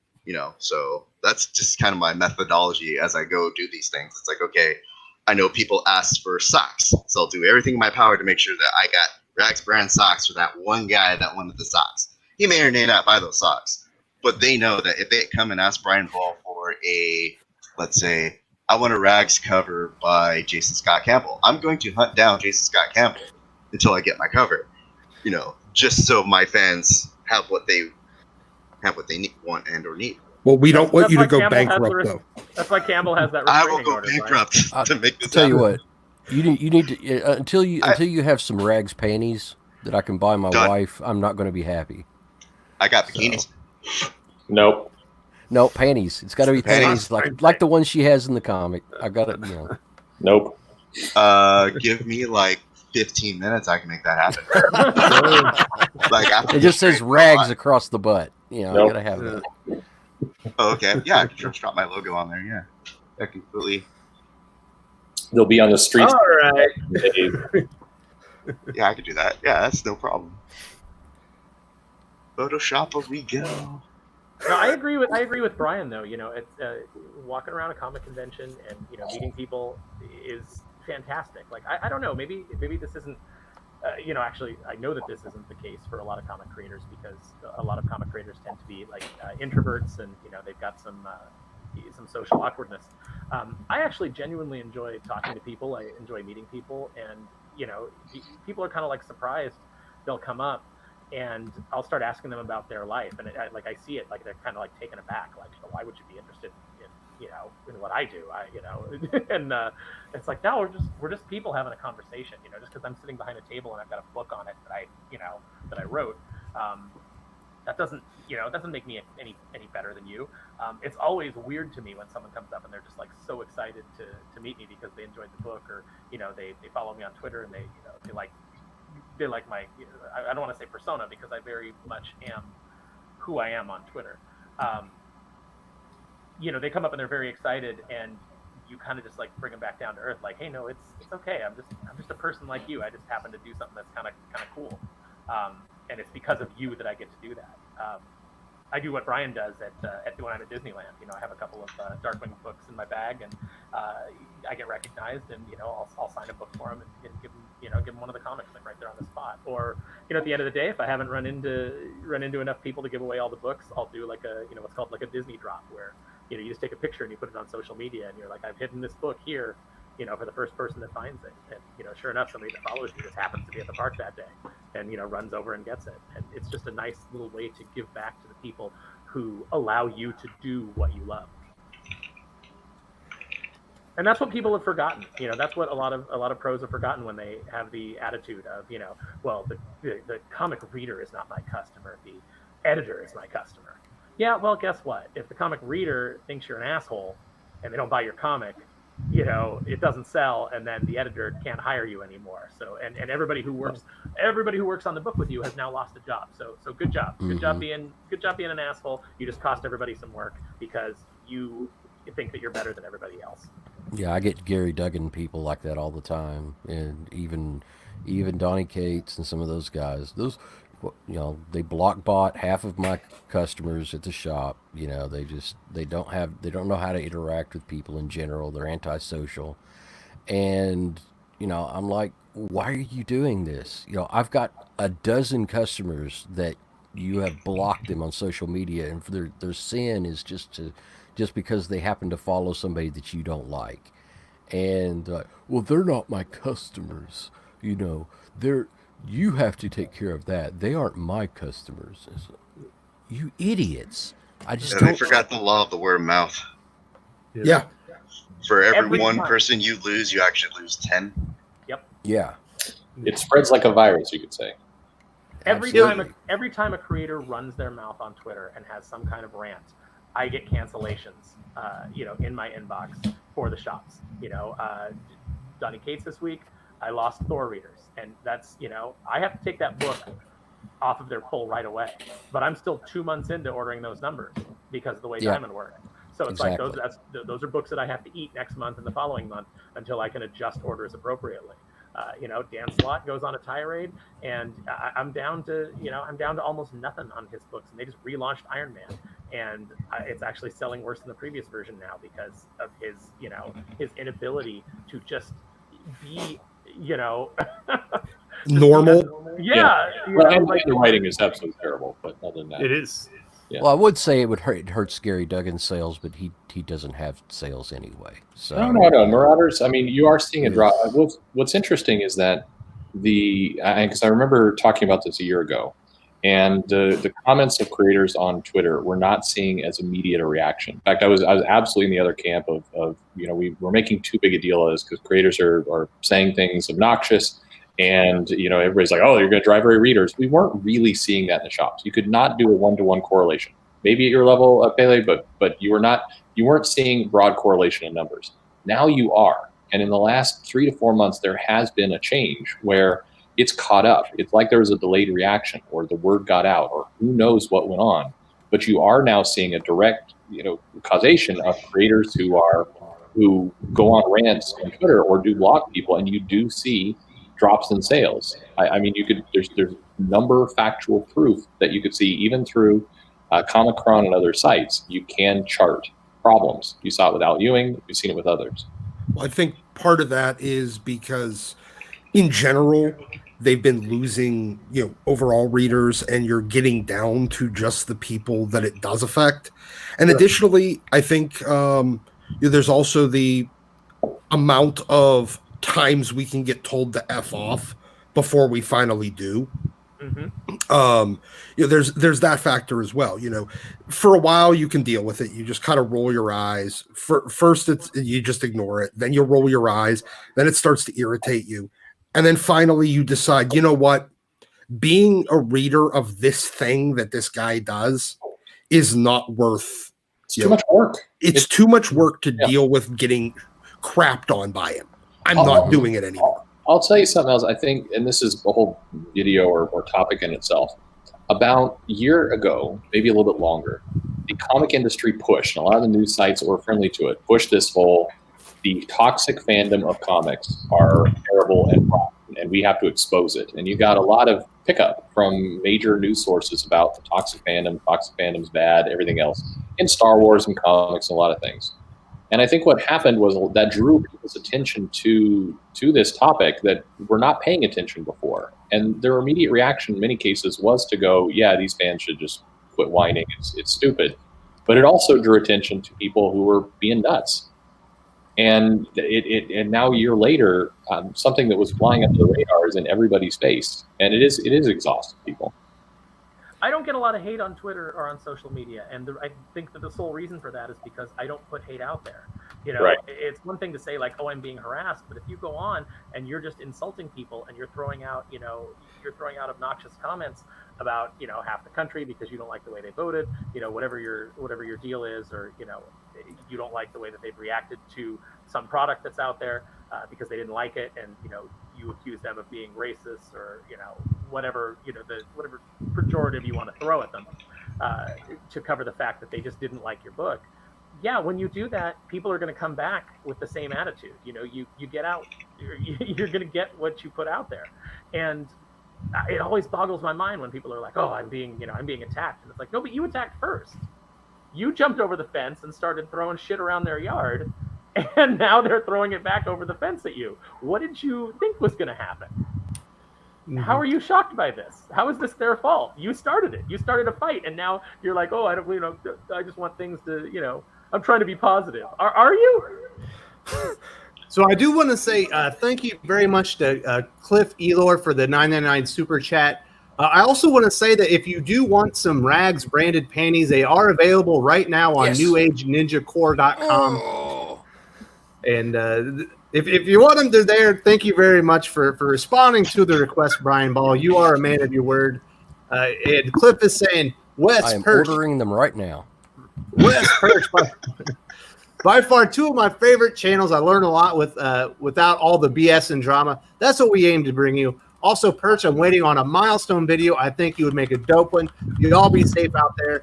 So that's just kind of my methodology as I go do these things. It's like, okay, I know people ask for socks, so I'll do everything in my power to make sure that I got Rags brand socks for that one guy that wanted the socks. He may or may not buy those socks, but they know that if they come and ask Brian Ball for let's say, I want a Rags cover by Jason Scott Campbell, I'm going to hunt down Jason Scott Campbell until I get my cover, just so my fans have what they want and or need. Well, we don't want you to go bankrupt, though. That's why Campbell has that. I will go bankrupt to make this. Tell you what, you need to until you have some Rags panties that I can buy my wife. I'm not going to be happy. I got bikinis. So. Nope. No, panties. It's got to be panties like the one she has in the comic. I got it. Nope. Give me like 15 minutes. I can make that happen. It just says Rags across the butt. I gotta have that. Oh, okay. Yeah, I can just drop my logo on there. Yeah, I completely. They'll be on the streets. All right. Yeah, I could do that. Yeah, that's no problem. Photoshop we go. No, I agree with Brian though. It's walking around a comic convention and meeting people is fantastic. Like I don't know, maybe this isn't actually, I know that this isn't the case for a lot of comic creators because a lot of comic creators tend to be like introverts, and they've got some social awkwardness. I actually genuinely enjoy talking to people. I enjoy meeting people, and people are kind of like surprised. They'll come up, and I'll start asking them about their life, and I see it, like they're kind of like taken aback, like, why would you be interested in what I do? And it's like, no, we're just people having a conversation, just because I'm sitting behind a table and I've got a book on it that I wrote. That doesn't make me any better than you. It's always weird to me when someone comes up and they're just like so excited to meet me because they enjoyed the book, or they follow me on Twitter, and they like my, I don't want to say persona, because I very much am who I am on Twitter. They come up and they're very excited, and you kind of just like bring them back down to earth, like, hey, no, it's okay. I'm just a person like you. I just happen to do something that's kind of cool. And it's because of you that I get to do that. I do what Brian does when I'm at Disneyland. I have a couple of Darkwing books in my bag, and I get recognized, and I'll sign a book for him and give him one of the comics, like right there on the spot. Or at the end of the day, if I haven't run into enough people to give away all the books, I'll do like a what's called like a Disney drop, where you just take a picture and you put it on social media, and you're like, I've hidden this book here, for the first person that finds it. And sure enough, somebody that follows you just happens to be at the park that day, and runs over and gets it. And it's just a nice little way to give back to the people who allow you to do what you love. And that's what people have forgotten. That's what a lot of pros have forgotten when they have the attitude of, well, the comic reader is not my customer, the editor is my customer. Yeah, well, guess what? If the comic reader thinks you're an asshole and they don't buy your comic, it doesn't sell, and then the editor can't hire you anymore. So, and everybody who works on the book with you has now lost a job. So good job. Good job being an asshole. You just cost everybody some work because you think that you're better than everybody else. Yeah, I get Gary Duggan people like that all the time, and even Donnie Cates and some of those guys. Those, they block bot half of my customers at the shop. They don't know how to interact with people in general. They're antisocial, and I'm like, why are you doing this? I've got a dozen customers that you have blocked them on social media, and for their sin is just because they happen to follow somebody that you don't like. And well, they're not my customers. You have to take care of that. They aren't my customers. You idiots. They forgot the law of the word of mouth. Yeah. For every one person you lose, you actually lose 10. Yep. Yeah. It spreads like a virus, you could say. Every time a creator runs their mouth on Twitter and has some kind of rant, I get cancellations, in my inbox for the shops. Donnie Cates this week, I lost Thor readers, and that's, I have to take that book off of their pull right away. But I'm still 2 months into ordering those numbers because of the way Diamond works. So it's exactly. like those are books that I have to eat next month and the following month until I can adjust orders appropriately. Dan Slott goes on a tirade, and I'm down to almost nothing on his books, and they just relaunched Iron Man, and it's actually selling worse than the previous version now because of his inability to just be normal. Yeah. The writing is absolutely terrible, but other than that, It is. Yeah. Well, I would say it hurts Gary Duggan's sales, but he doesn't have sales anyway. So no. Marauders, I mean, you are seeing a drop. What's interesting is that because I remember talking about this a year ago, and the comments of creators on Twitter were not seeing as immediate a reaction. In fact, I was absolutely in the other camp of we're making too big a deal of this because creators are saying things obnoxious, and everybody's like, oh, you're going to drive away readers. We weren't really seeing that in the shops. You could not do a 1-to-1 correlation. Maybe at your level, Pele, but you weren't seeing broad correlation in numbers. Now you are, and in the last 3 to 4 months, there has been a change where it's caught up. It's like there was a delayed reaction, or the word got out, or who knows what went on. But you are now seeing a direct, causation of creators who go on rants on Twitter or do block people, and you do see drops in sales. I mean, there's number factual proof that you could see even through Comic-Con and other sites. You can chart problems. You saw it with Al Ewing. You've seen it with others. Well, I think part of that is because, in general, they've been losing, overall readers, and you're getting down to just the people that it does affect. And additionally, I think there's also the amount of times we can get told to F off before we finally do. There's that factor as well. For a while you can deal with it. You just kind of roll your eyes. First, you just ignore it. Then you roll your eyes. Then it starts to irritate you. And then finally you decide, you know what? Being a reader of this thing that this guy does is not worth. It's too much work. It's too much work to deal with getting crapped on by him. I'm not doing it anymore. I'll tell you something else. I think, and this is a whole video or topic in itself. About a year ago, maybe a little bit longer, the comic industry pushed, and a lot of the news sites that were friendly to it, pushed this whole, the toxic fandom of comics are terrible and rotten, and we have to expose it. And you got a lot of pickup from major news sources about the toxic fandom's bad, everything else, in Star Wars and comics and a lot of things. And I think what happened was that drew people's attention to this topic that were not paying attention before. And their immediate reaction in many cases was to go, yeah, these fans should just quit whining. It's stupid. But it also drew attention to people who were being nuts. And and now a year later, something that was flying under the radar is in everybody's face. And it is exhausting people. I don't get a lot of hate on Twitter or on social media, and I think that the sole reason for that is because I don't put hate out there. Right. It's one thing to say like, "Oh, I'm being harassed," but if you go on and you're just insulting people and you're throwing out obnoxious comments about half the country because you don't like the way they voted, whatever your deal is, or you don't like the way that they've reacted to some product that's out there because they didn't like it, and you accuse them of being racist or whatever whatever pejorative you want to throw at them to cover the fact that they just didn't like your book. Yeah, when you do that, people are going to come back with the same attitude. You get out, you're going to get what you put out there, and it always boggles my mind when people are like, "Oh, I'm being attacked," and it's like, no, but you attacked first. You jumped over the fence and started throwing shit around their yard, and now they're throwing it back over the fence at you. What did you think was going to happen? Mm-hmm. How are you shocked by this? How is this their fault? You started it. You started a fight, and now you're like, "Oh, I don't, I just want things to, I'm trying to be positive." Are you? So I do want to say thank you very much to Cliff Elor for the $9.99 super chat. I also want to say that if you do want some Rags branded panties, they are available right now on NewAgeNinjaCore.com. Oh. And if you want them, they're there. Thank you very much for responding to the request, Brian Ball. You are a man of your word. And Cliff is saying, Wes I am Perch. ordering them right now. Wes Perch. By far, two of my favorite channels. I learn a lot without all the BS and drama. That's what we aim to bring you. Also, Perch, I'm waiting on a milestone video. I think you would make a dope one. You all be safe out there.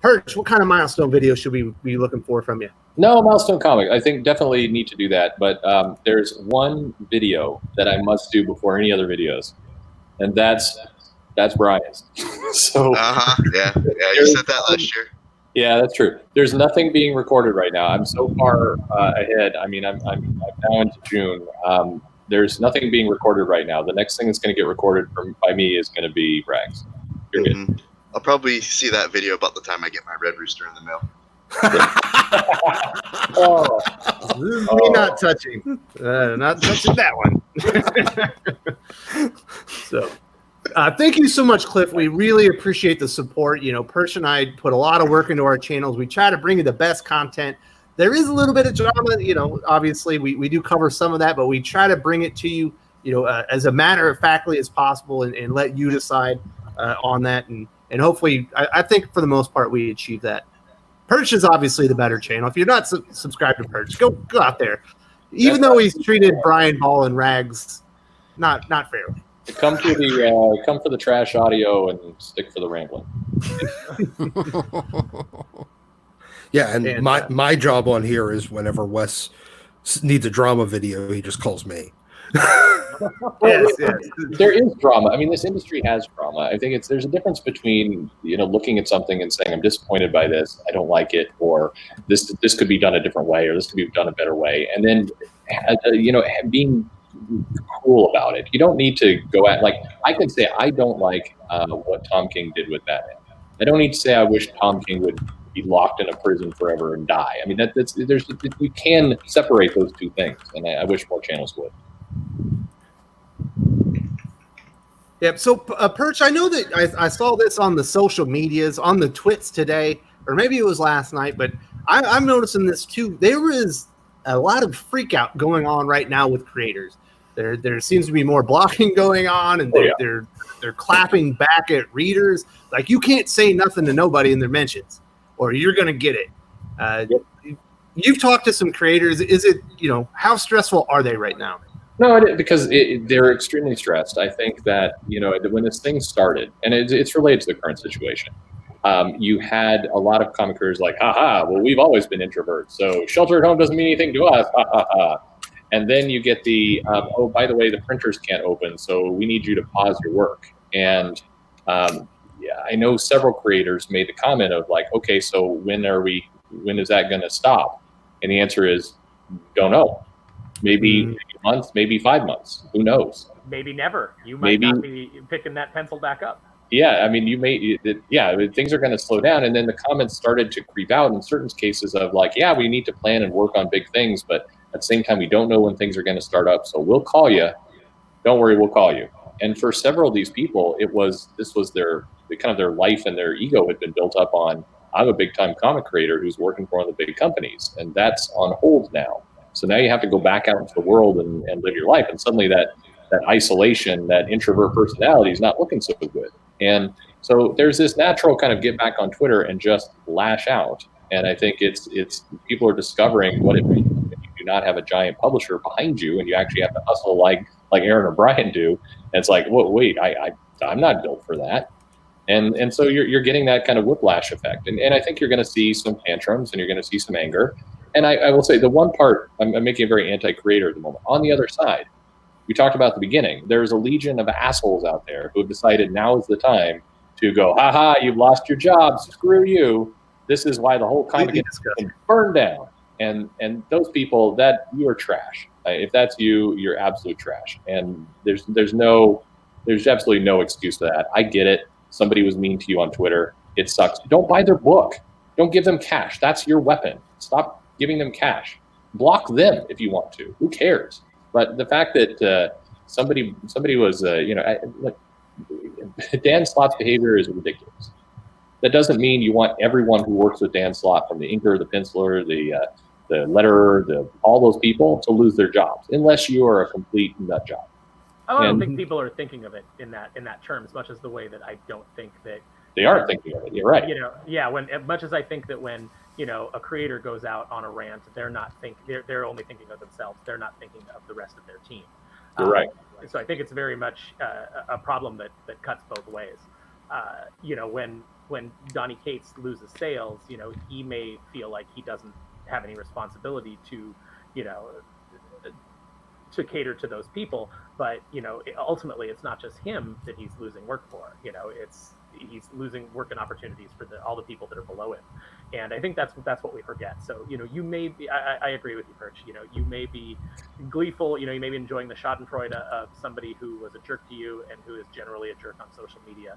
Perch, what kind of milestone video should we be looking for from you? No, milestone comic. I think definitely need to do that. But there's one video that I must do before any other videos, and that's Brian's. So yeah, you said that last year. Yeah, that's true. There's nothing being recorded right now. I'm so far ahead. I mean, I'm now into June. There's nothing being recorded right now. The next thing that's going to get recorded by me is going to be Rags. Mm-hmm. I'll probably see that video about the time I get my Red Rooster in the mail. This is me not touching that one. So thank you so much, Cliff. We really appreciate the support. Perch and I put a lot of work into our channels. We try to bring you the best content. There is a little bit of drama, obviously we do cover some of that, but we try to bring it to you, as a matter of factly as possible and let you decide on that. And hopefully, I think for the most part, we achieve that. Perch is obviously the better channel. If you're not subscribed to Perch, go out there. Even though he's treated Brian Ball and Rags not fairly. Come for the trash audio and stick for the rambling. Yeah, and my job on here is whenever Wes needs a drama video, he just calls me. Yes. There is drama. I mean, this industry has drama. I think there's a difference between looking at something and saying I'm disappointed by this, I don't like it, or this could be done a different way, or this could be done a better way, and then being cool about it. You don't need to go at, like, I can say I don't like what Tom King did with Batman. I don't need to say I wish Tom King would be locked in a prison forever and die. I mean, you can separate those two things, and I wish more channels would. Yep. So, Perch, I know that I saw this on the social medias, on the twits today, or maybe it was last night, but I'm noticing this too. There is a lot of freak out going on right now with creators. There seems to be more blocking going on, and they're clapping back at readers. Like, you can't say nothing to nobody in their mentions, or you're going to get it. You've talked to some creators. Is it, how stressful are they right now? No, because they're extremely stressed. I think that, when this thing started, and it's related to the current situation, you had a lot of comic creators like, well, we've always been introverts, so shelter at home doesn't mean anything to us, And then you get the, oh, by the way, the printers can't open, so we need you to pause your work. And I know several creators made the comment of like, okay, so when is that going to stop? And the answer is, don't know. Maybe a month, maybe 5 months. Who knows? Maybe never. You might not be picking that pencil back up. Yeah, I mean, things are going to slow down. And then the comments started to creep out in certain cases of like, yeah, we need to plan and work on big things, but at the same time, we don't know when things are going to start up. So we'll call you. Don't worry, we'll call you. And for several of these people, this was their life, and their ego had been built up on, I'm a big time comic creator who's working for one of the big companies, and that's on hold now. So now you have to go back out into the world and live your life. And suddenly that isolation, that introvert personality is not looking so good. And so there's this natural kind of get back on Twitter and just lash out. And I think it's people are discovering what it means when you do not have a giant publisher behind you, and you actually have to hustle like Aaron or Brian do. And it's like, well, wait, I'm not built for that. And so you're getting that kind of whiplash effect. And I think you're going to see some tantrums, and you're going to see some anger. And I will say the one part, I'm making a very anti-creator at the moment. On the other side, we talked about at the beginning, there's a legion of assholes out there who have decided now is the time to go, you've lost your job, screw you. This is why the whole comic industry can burn down. And those people, that you are trash. If that's you, you're absolute trash. And there's absolutely no excuse to that. I get it. Somebody was mean to you on Twitter. It sucks. Don't buy their book. Don't give them cash. That's your weapon. Stop giving them cash. Block them if you want to. Who cares? But the fact that somebody was, Dan Slott's behavior is ridiculous. That doesn't mean you want everyone who works with Dan Slott, from the inker, the penciler, the letterer, all those people, to lose their jobs, unless you are a complete nut job. I don't think people are thinking of it in that term, as much as the way that I don't think that they aren't thinking of it. You're right. When as much as I think that when a creator goes out on a rant, they're only thinking of themselves. They're not thinking of the rest of their team. You're right. So I think it's very much a problem that cuts both ways. When Donny Cates loses sales, he may feel like he doesn't have any responsibility to cater to those people, but ultimately it's not just him that he's losing work for. He's losing work and opportunities for all the people that are below him, and I think that's what we forget. So you may be, I agree with you, Perch. You may be gleeful. You may be enjoying the Schadenfreude of somebody who was a jerk to you and who is generally a jerk on social media,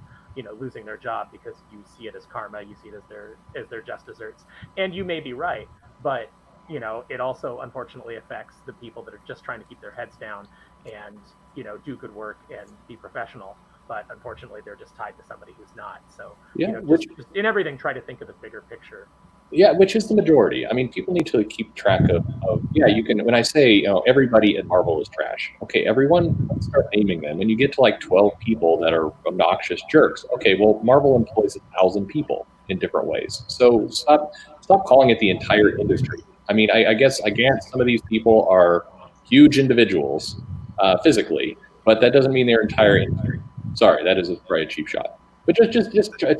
losing their job, because you see it as karma, you see it as their just desserts, and you may be right, but it also unfortunately affects the people that are just trying to keep their heads down and do good work and be professional. But unfortunately, they're just tied to somebody who's not. So, just in everything, try to think of the bigger picture. Yeah, which is the majority. I mean, people need to keep track of you can, when I say, everybody at Marvel is trash. Okay, everyone, let's start naming them. When you get to like 12 people that are obnoxious jerks, okay, well, Marvel employs 1,000 people in different ways. So stop calling it the entire industry. I mean, I guess some of these people are huge individuals physically, but that doesn't mean their entire industry. Sorry, that is probably a cheap shot. But just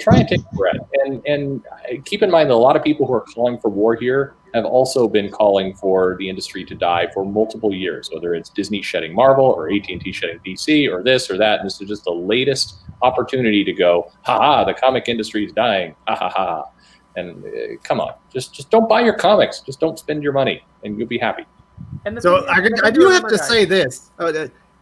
try and take a breath. And keep in mind that a lot of people who are calling for war here have also been calling for the industry to die for multiple years, whether it's Disney shedding Marvel or AT&T shedding DC or this or that. And this is just the latest opportunity to go, the comic industry is dying. And come on, just don't buy your comics. Just don't spend your money and you'll be happy. And the So thing is, I do have remember, to guys, say this.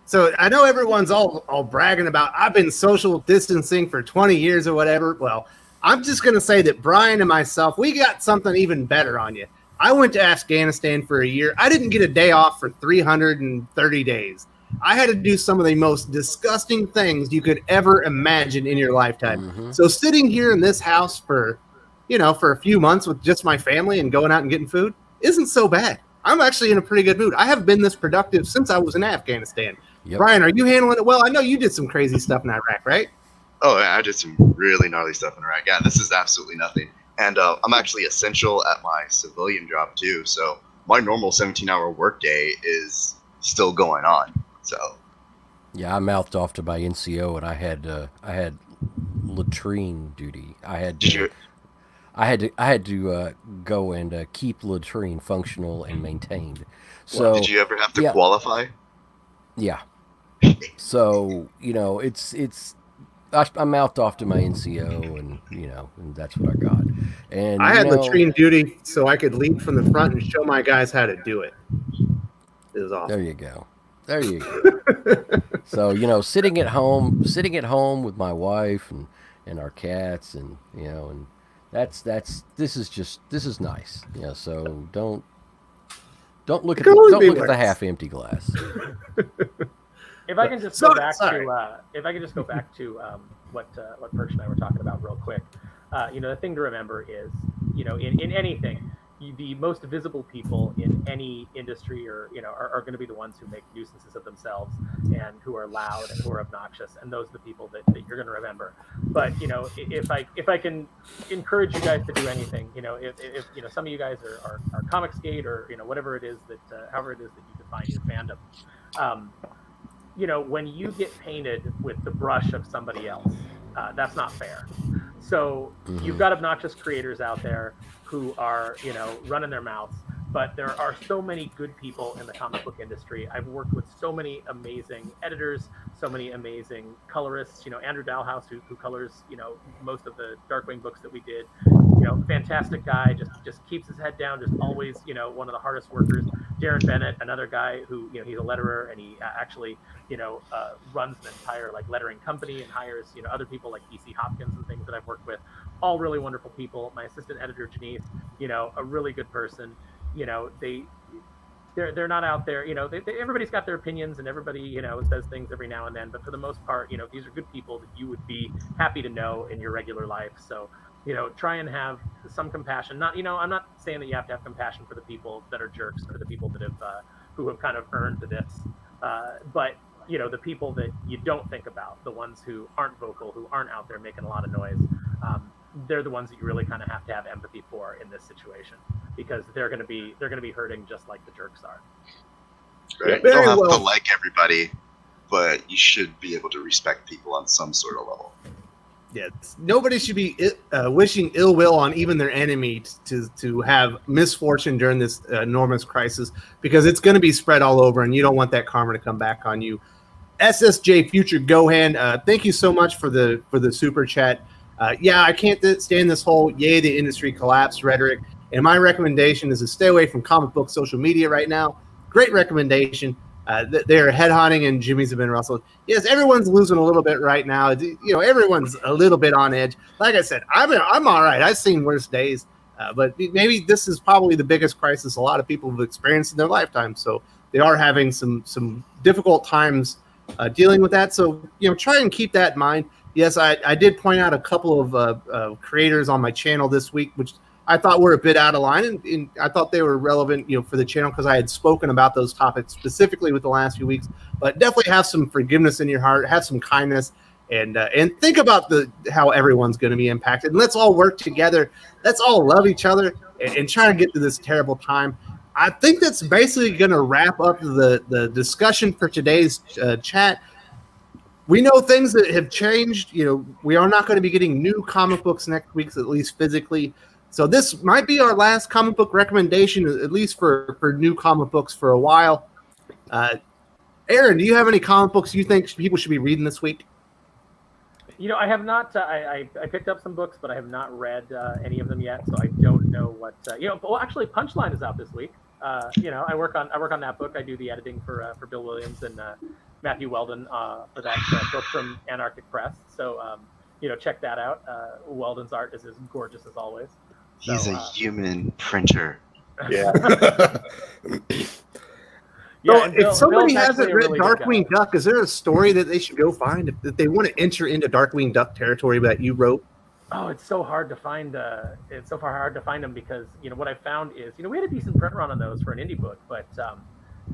So I know everyone's all bragging about I've been social distancing for 20 years or whatever. Well, I'm just going to say that Brian and myself, we got something even better on you. I went to Afghanistan for a year. I didn't get a day off for 330 days. I had to do some of the most disgusting things you could ever imagine in your lifetime. So sitting here in this house for a few months with just my family and going out and getting food isn't so bad. I'm actually in a pretty good mood. I haven't been this productive since I was in Afghanistan. Yep. Brian, are you handling it well? I know you did some crazy stuff in Iraq, right? Oh, yeah, I did some really gnarly stuff in Iraq. Yeah, this is absolutely nothing. And I'm actually essential at my civilian job too. So my normal 17-hour workday is still going on. So Yeah, I mouthed off to my NCO, and I had latrine duty. I had to go and keep latrine functional and maintained. So did you ever have to yeah. qualify? Yeah. So I mouthed off to my NCO, and that's what I got. And I had latrine duty so I could lead from the front and show my guys how to do it. It was awesome. There you go. So sitting at home with my wife and our cats, and and this is nice. So don't look at the half empty glass. If I can just go back to what Perch and I were talking about real quick, the thing to remember is, in anything, the most visible people in any industry are going to be the ones who make nuisances of themselves and who are loud and who are obnoxious, and those are the people that you're going to remember. But if I can encourage you guys to do anything, if some of you guys are comic skate or whatever it is that however it is that you define your fandom, when you get painted with the brush of somebody else, that's not fair. So you've got obnoxious creators out there who are, running their mouths, but there are so many good people in the comic book industry. I've worked with so many amazing editors, so many amazing colorists, Andrew Dalhouse, who colors, most of the Darkwing books that we did, fantastic guy, just keeps his head down, just always, one of the hardest workers. Darren Bennett, another guy who, he's a letterer, and he actually, runs an entire lettering company and hires, other people like E.C. Hopkins and things that I've worked with. All really wonderful people. My assistant editor, Janice, a really good person. They're not out there, everybody's got their opinions, and everybody, says things every now and then, but for the most part, these are good people that you would be happy to know in your regular life. So, try and have some compassion. Not, I'm not saying that you have to have compassion for the people that are jerks or the people that have, who have kind of earned this, but the people that you don't think about, the ones who aren't vocal, who aren't out there making a lot of noise, they're the ones that you really kind of have to have empathy for in this situation, because they're going to be hurting just like the jerks are. Right. You don't have to like everybody, but you should be able to respect people on some sort of level. Yeah, nobody should be wishing ill will on even their enemy to have misfortune during this enormous crisis, because it's going to be spread all over, and you don't want that karma to come back on you. SSJ Future Gohan, thank you so much for the super chat. I can't stand this whole "yay the industry collapse" rhetoric, and my recommendation is to stay away from comic book social media right now. Great recommendation. They're headhunting, and Jimmy's have been rustled. Yes, everyone's losing a little bit right now. Everyone's a little bit on edge. Like I said, I'm all right. I've seen worse days, but maybe this is probably the biggest crisis a lot of people have experienced in their lifetime. So they are having some difficult times dealing with that. So try and keep that in mind. Yes, I did point out a couple of creators on my channel this week, which I thought were a bit out of line, and I thought they were relevant, for the channel, because I had spoken about those topics specifically with the last few weeks. But definitely have some forgiveness in your heart, have some kindness, and think about how everyone's going to be impacted. And let's all work together. Let's all love each other and try to get through this terrible time. I think that's basically going to wrap up the discussion for today's chat. We know things that have changed. We are not going to be getting new comic books next week, at least physically. So this might be our last comic book recommendation, at least for new comic books for a while. Aaron, do you have any comic books you think people should be reading this week? I have not. I picked up some books, but I have not read any of them yet, so I don't know what. Well, actually, Punchline is out this week. I work on that book. I do the editing for Bill Williams and Matthew Weldon for that book from Anarchic Press. So check that out. Weldon's art is as gorgeous as always. He's a human printer. Yeah. So and if somebody Bill's hasn't actually a read really good guy. Darkwing Duck, is there a story that they should go find if they want to enter into Darkwing Duck territory that you wrote? Oh, it's so hard to find. It's so hard to find them because what I found is we had a decent print run on those for an indie book, but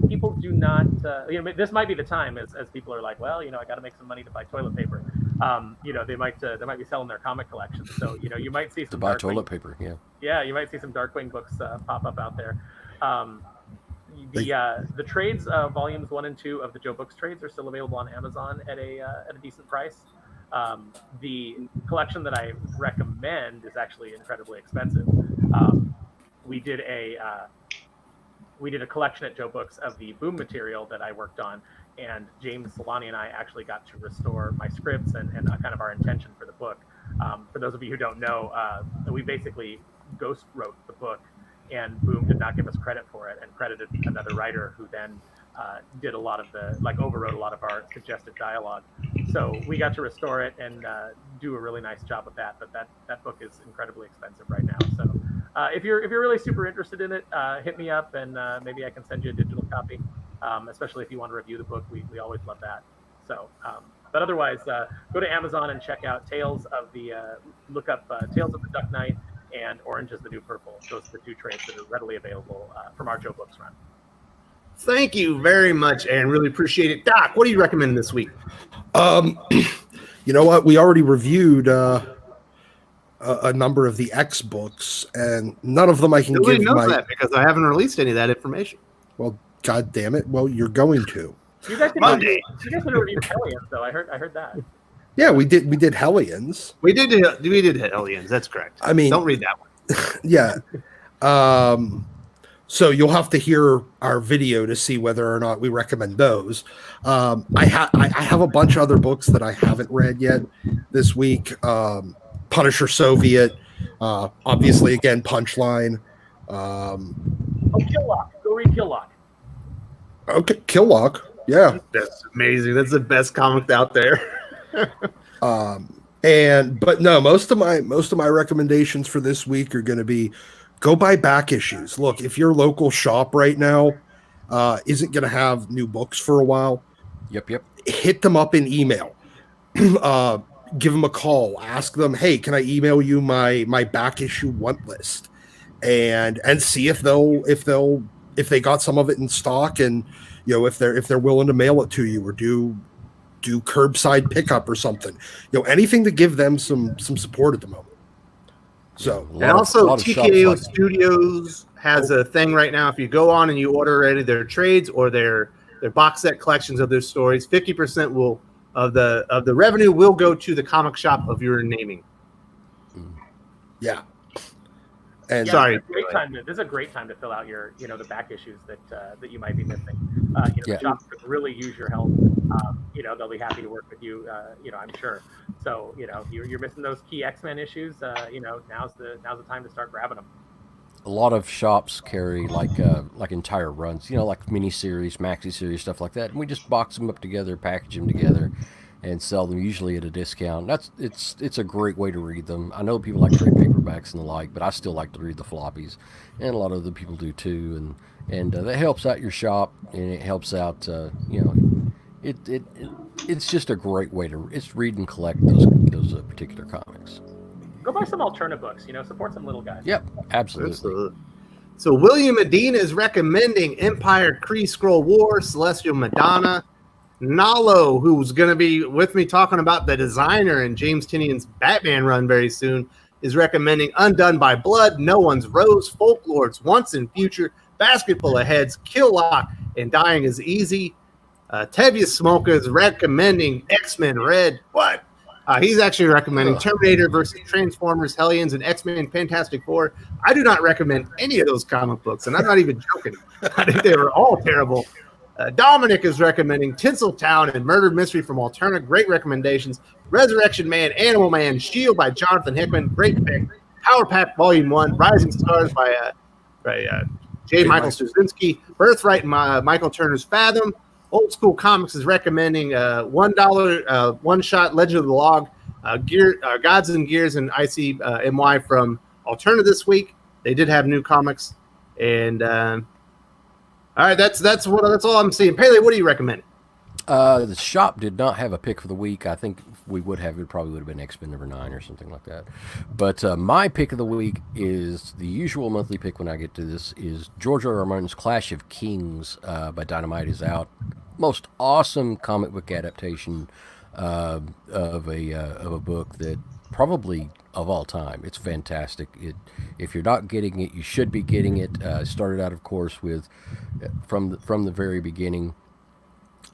people do not. This might be the time as people are like, well, I got to make some money to buy toilet paper. They might be selling their comic collections. So you might see some To buy Darkwing- toilet paper, yeah. Yeah, you might see some Darkwing books pop up out there. The trades, volumes 1 and 2 of the Joe Books trades are still available on Amazon at a decent price. The collection that I recommend is actually incredibly expensive. We did a collection at Joe Books of the Boom material that I worked on, and James Solani and I actually got to restore my scripts and kind of our intention for the book. For those of you who don't know, we basically ghost wrote the book, and Boom did not give us credit for it and credited another writer who then did a lot of overwrote a lot of our suggested dialogue. So we got to restore it and do a really nice job of that. But that book is incredibly expensive right now. So if you're really super interested in it, hit me up and maybe I can send you a digital copy. Especially if you want to review the book, we always love that. So, but otherwise, go to Amazon and check out look up Tales of the Duck Knight and Orange is the New Purple. Those are the 2 trades that are readily available from our Joe Books run. Thank you very much, Aaron. Really appreciate it. Doc, what do you recommend this week? You know what? We already reviewed a number of the X books, and none of them I can Nobody give knows my. that because I haven't released any of that information. Well, God damn it! Well, you're going to. You guys did Monday. review Hellions, though. I heard that. Yeah, we did. We did Hellions. We did Aliens. That's correct. I mean, don't read that one. Yeah. So you'll have to hear our video to see whether or not we recommend those. I have a bunch of other books that I haven't read yet this week. Punisher Soviet, obviously again Punchline. Killlock. Go read Killlock. Okay, Killlock. Yeah. That's amazing. That's the best comic out there. But no, most of my recommendations for this week are going to be go buy back issues. Look, if your local shop right now isn't going to have new books for a while, Yep. hit them up in email. Give them a call. Ask them, hey, can I email you my back issue want list, and see if they got some of it in stock, and if they're willing to mail it to you or do curbside pickup or something. Anything to give them some support at the moment. So, And also TKO Studios has a thing right now. If you go on and you order any of their trades or their box set collections of their stories, 50% of the revenue will go to the comic shop of your naming. Yeah. And sorry, This is a great time to fill out your, the back issues that you might be missing. The shops could really use your help. They'll be happy to work with you. I'm sure. So, you're missing those key X-Men issues. Now's the time to start grabbing them. A lot of shops carry like entire runs, like miniseries, maxi series, stuff like that, and we just box them up together, package them together, and sell them usually at a discount. It's a great way to read them. I know people like trade paperbacks and the like, but I still like to read the floppies, and a lot of other people do too. And that helps out your shop, and it helps out. It's just a great way to read and collect those particular comics. Go buy some alternate books. Support some little guys. Yep, absolutely. So William Medina is recommending Empire, Kree, Skrull War, Celestial Madonna. Nalo, who's going to be with me talking about the designer and James Tynion's Batman run very soon, is recommending Undone by Blood, No One's Rose, Folklords, Once and Future, Basketful of Heads, Killlock, and Dying is Easy. Tevius Smoka is recommending X-Men Red. What? He's actually recommending Terminator versus Transformers, Hellions, and X-Men Fantastic Four. I do not recommend any of those comic books, and I'm not even joking. I think they were all terrible. Dominic is recommending Tinseltown and Murder Mystery from Alterna. Great recommendations. Resurrection Man, Animal Man, Shield by Jonathan Hickman. Great pick. Power Pack Volume 1, Rising Stars by J. Michael Straczynski. Birthright, Michael Turner's Fathom. Old School Comics is recommending $1 one-shot Legend of the Log, Gods and Gears, and ICMY from Alterna this week. They did have new comics, and all right, that's all I'm seeing. Pele, what do you recommend? The shop did not have a pick for the week. I think we would have. It probably would have been X-Men #9 or something like that. But my pick of the week is the usual monthly pick when I get to this is George R. R. Martin's Clash of Kings by Dynamite is out. Most awesome comic book adaptation of a book that probably of all time. It's fantastic. If you're not getting it, you should be getting it. Started out, of course, with from the very beginning.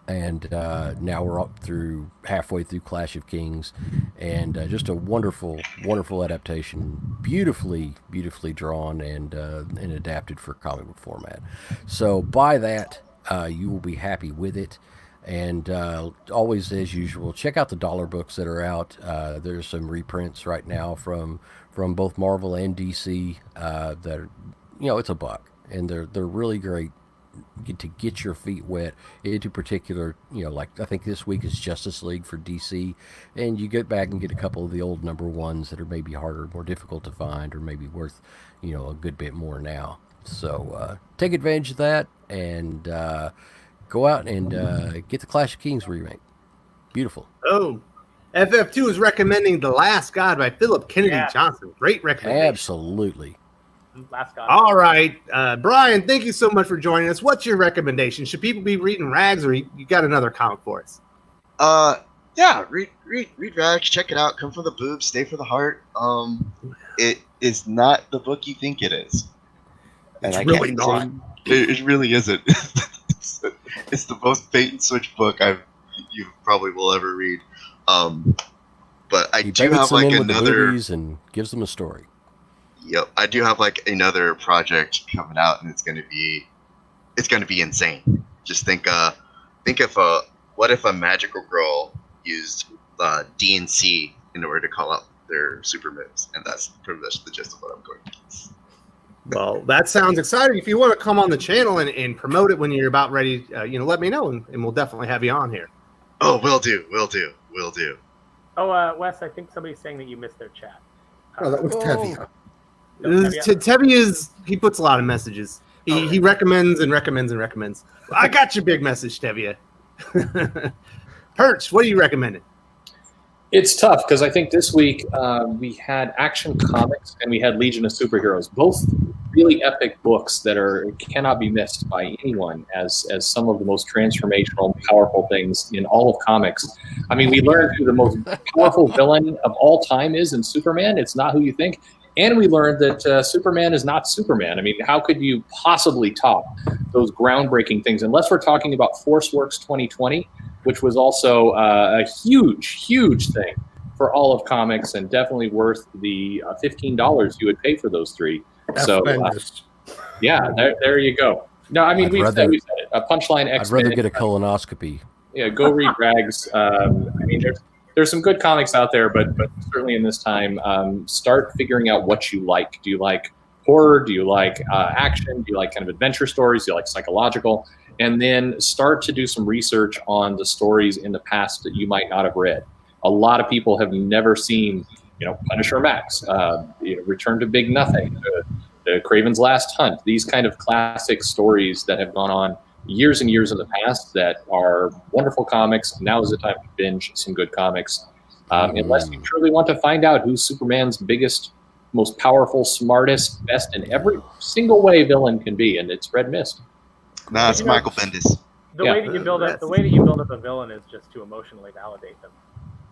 And now we're up through halfway through Clash of Kings, and just a wonderful, wonderful adaptation, beautifully drawn and adapted for comic book format. So buy that, you will be happy with it. And always, as usual, check out the dollar books that are out. There's some reprints right now from both Marvel and DC that are, it's $1, and they're really great. To get your feet wet into particular, like I think this week is Justice League for DC, and you get back and get a couple of the old #1s that are maybe harder, more difficult to find, or maybe worth, a good bit more now. So take advantage of that and go out and get the Clash of Kings remake. Beautiful. Oh, FF2 is recommending The Last God by Philip Kennedy Johnson. Great recommendation. Absolutely. Last God. All right, Brian, thank you so much for joining us. What's your recommendation? Should people be reading Rags, or you got another comic for us? Yeah, read Rags. Check it out. Come for the boobs, stay for the heart. It is not the book you think it is. And It's really not. It really isn't. It's the most bait and switch book you probably will ever read. But I do have like another and gives them a story. Yep, I do have like another project coming out, and it's gonna be insane. Just think what if a magical girl used DNC in order to call out their super moves, and that's pretty much the gist of what I'm going to. Well, that sounds exciting. If you want to come on the channel and promote it when you're about ready, let me know, and we'll definitely have you on here. Oh, will do. Oh, Wes, I think somebody's saying that you missed their chat. Oh, that was Tevia. Tevye he puts a lot of messages. He recommends and recommends and recommends. I got your big message, Tevye. Perch, what are you recommending? It's tough because I think this week we had Action Comics and we had Legion of Superheroes, both really epic books that cannot be missed by anyone as some of the most transformational, powerful things in all of comics. I mean, we learned who the most powerful villain of all time is in Superman. It's not who you think. And we learned that Superman is not Superman. I mean, how could you possibly top those groundbreaking things? Unless we're talking about ForceWorks 2020, which was also a huge thing for all of comics, and definitely worth the $15 you would pay for those three. So, yeah, there you go. No, I mean, we've said it. A Punchline X-Men. I'd rather get a colonoscopy. Yeah, go read Rags. I mean, there's some good comics out there, but certainly in this time, start figuring out what you like. Do you like horror? Do you like action? Do you like kind of adventure stories? Do you like psychological? And then start to do some research on the stories in the past that you might not have read. A lot of people have never seen, Punisher Max, Return to Big Nothing, the Kraven's Last Hunt. These kind of classic stories that have gone on years and years in the past that are wonderful comics. Now is the time to binge some good comics. Unless you truly want to find out who's Superman's biggest, most powerful, smartest, best in every single way villain can be, and it's Red Mist. Nah, it's Michael Bendis. The way that you build up a villain is just to emotionally validate them.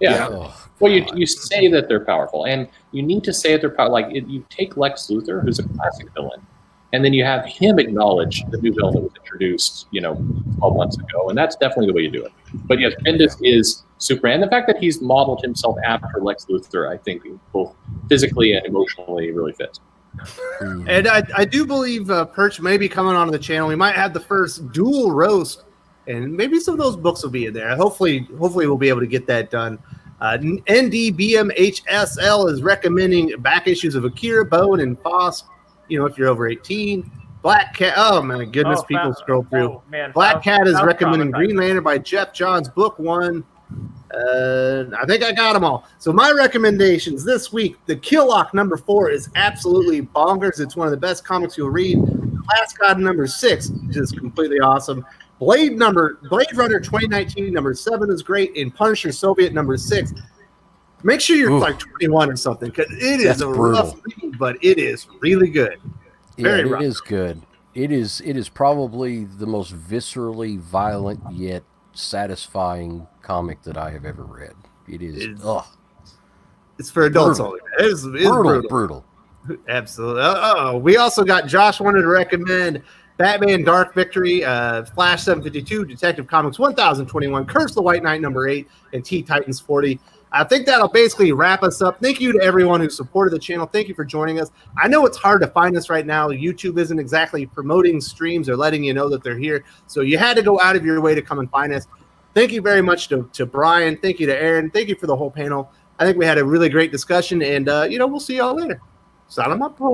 Yeah. Well, you say that they're powerful, and you need to say that they're powerful. Like you take Lex Luthor, who's a classic villain, and then you have him acknowledge the new villain that was introduced, 12 months ago, and that's definitely the way you do it. But yes, Bendis is Superman. The fact that he's modeled himself after Lex Luthor, I think, both physically and emotionally, really fits. And I do believe Perch may be coming onto the channel. We might have the first dual roast, and maybe some of those books will be in there. Hopefully we'll be able to get that done. NDBMHSL is recommending back issues of Akira, Bone, and Foss, if you're over 18. Black Cat. Oh my goodness, people scroll through. Oh, man, Black Cat is recommending traumatized. Green Lantern by Jeff Johns, book 1. I think I got them all. So my recommendations this week: The Killock #4 is absolutely bonkers. It's one of the best comics you'll read. Last God #6 is completely awesome. Blade Runner 2019 #7 is great, and Punisher Soviet #6. Make sure you're like 21 or something, because it is a rough read, but it is really good. Yeah, it is good. It is probably the most viscerally violent yet satisfying comic that I have ever read. It is. It's for adults only. It is brutal. Absolutely. We also got Josh wanted to recommend Batman Dark Victory, Flash 752, Detective Comics 1021, Curse the White Knight #8, and Teen Titans 40. I think that'll basically wrap us up. Thank you to everyone who supported the channel. Thank you for joining us. I know it's hard to find us right now. YouTube isn't exactly promoting streams or letting you know that they're here. So you had to go out of your way to come and find us. Thank you very much to Brian. Thank you to Aaron. Thank you for the whole panel. I think we had a really great discussion, and we'll see y'all later. Salamapo.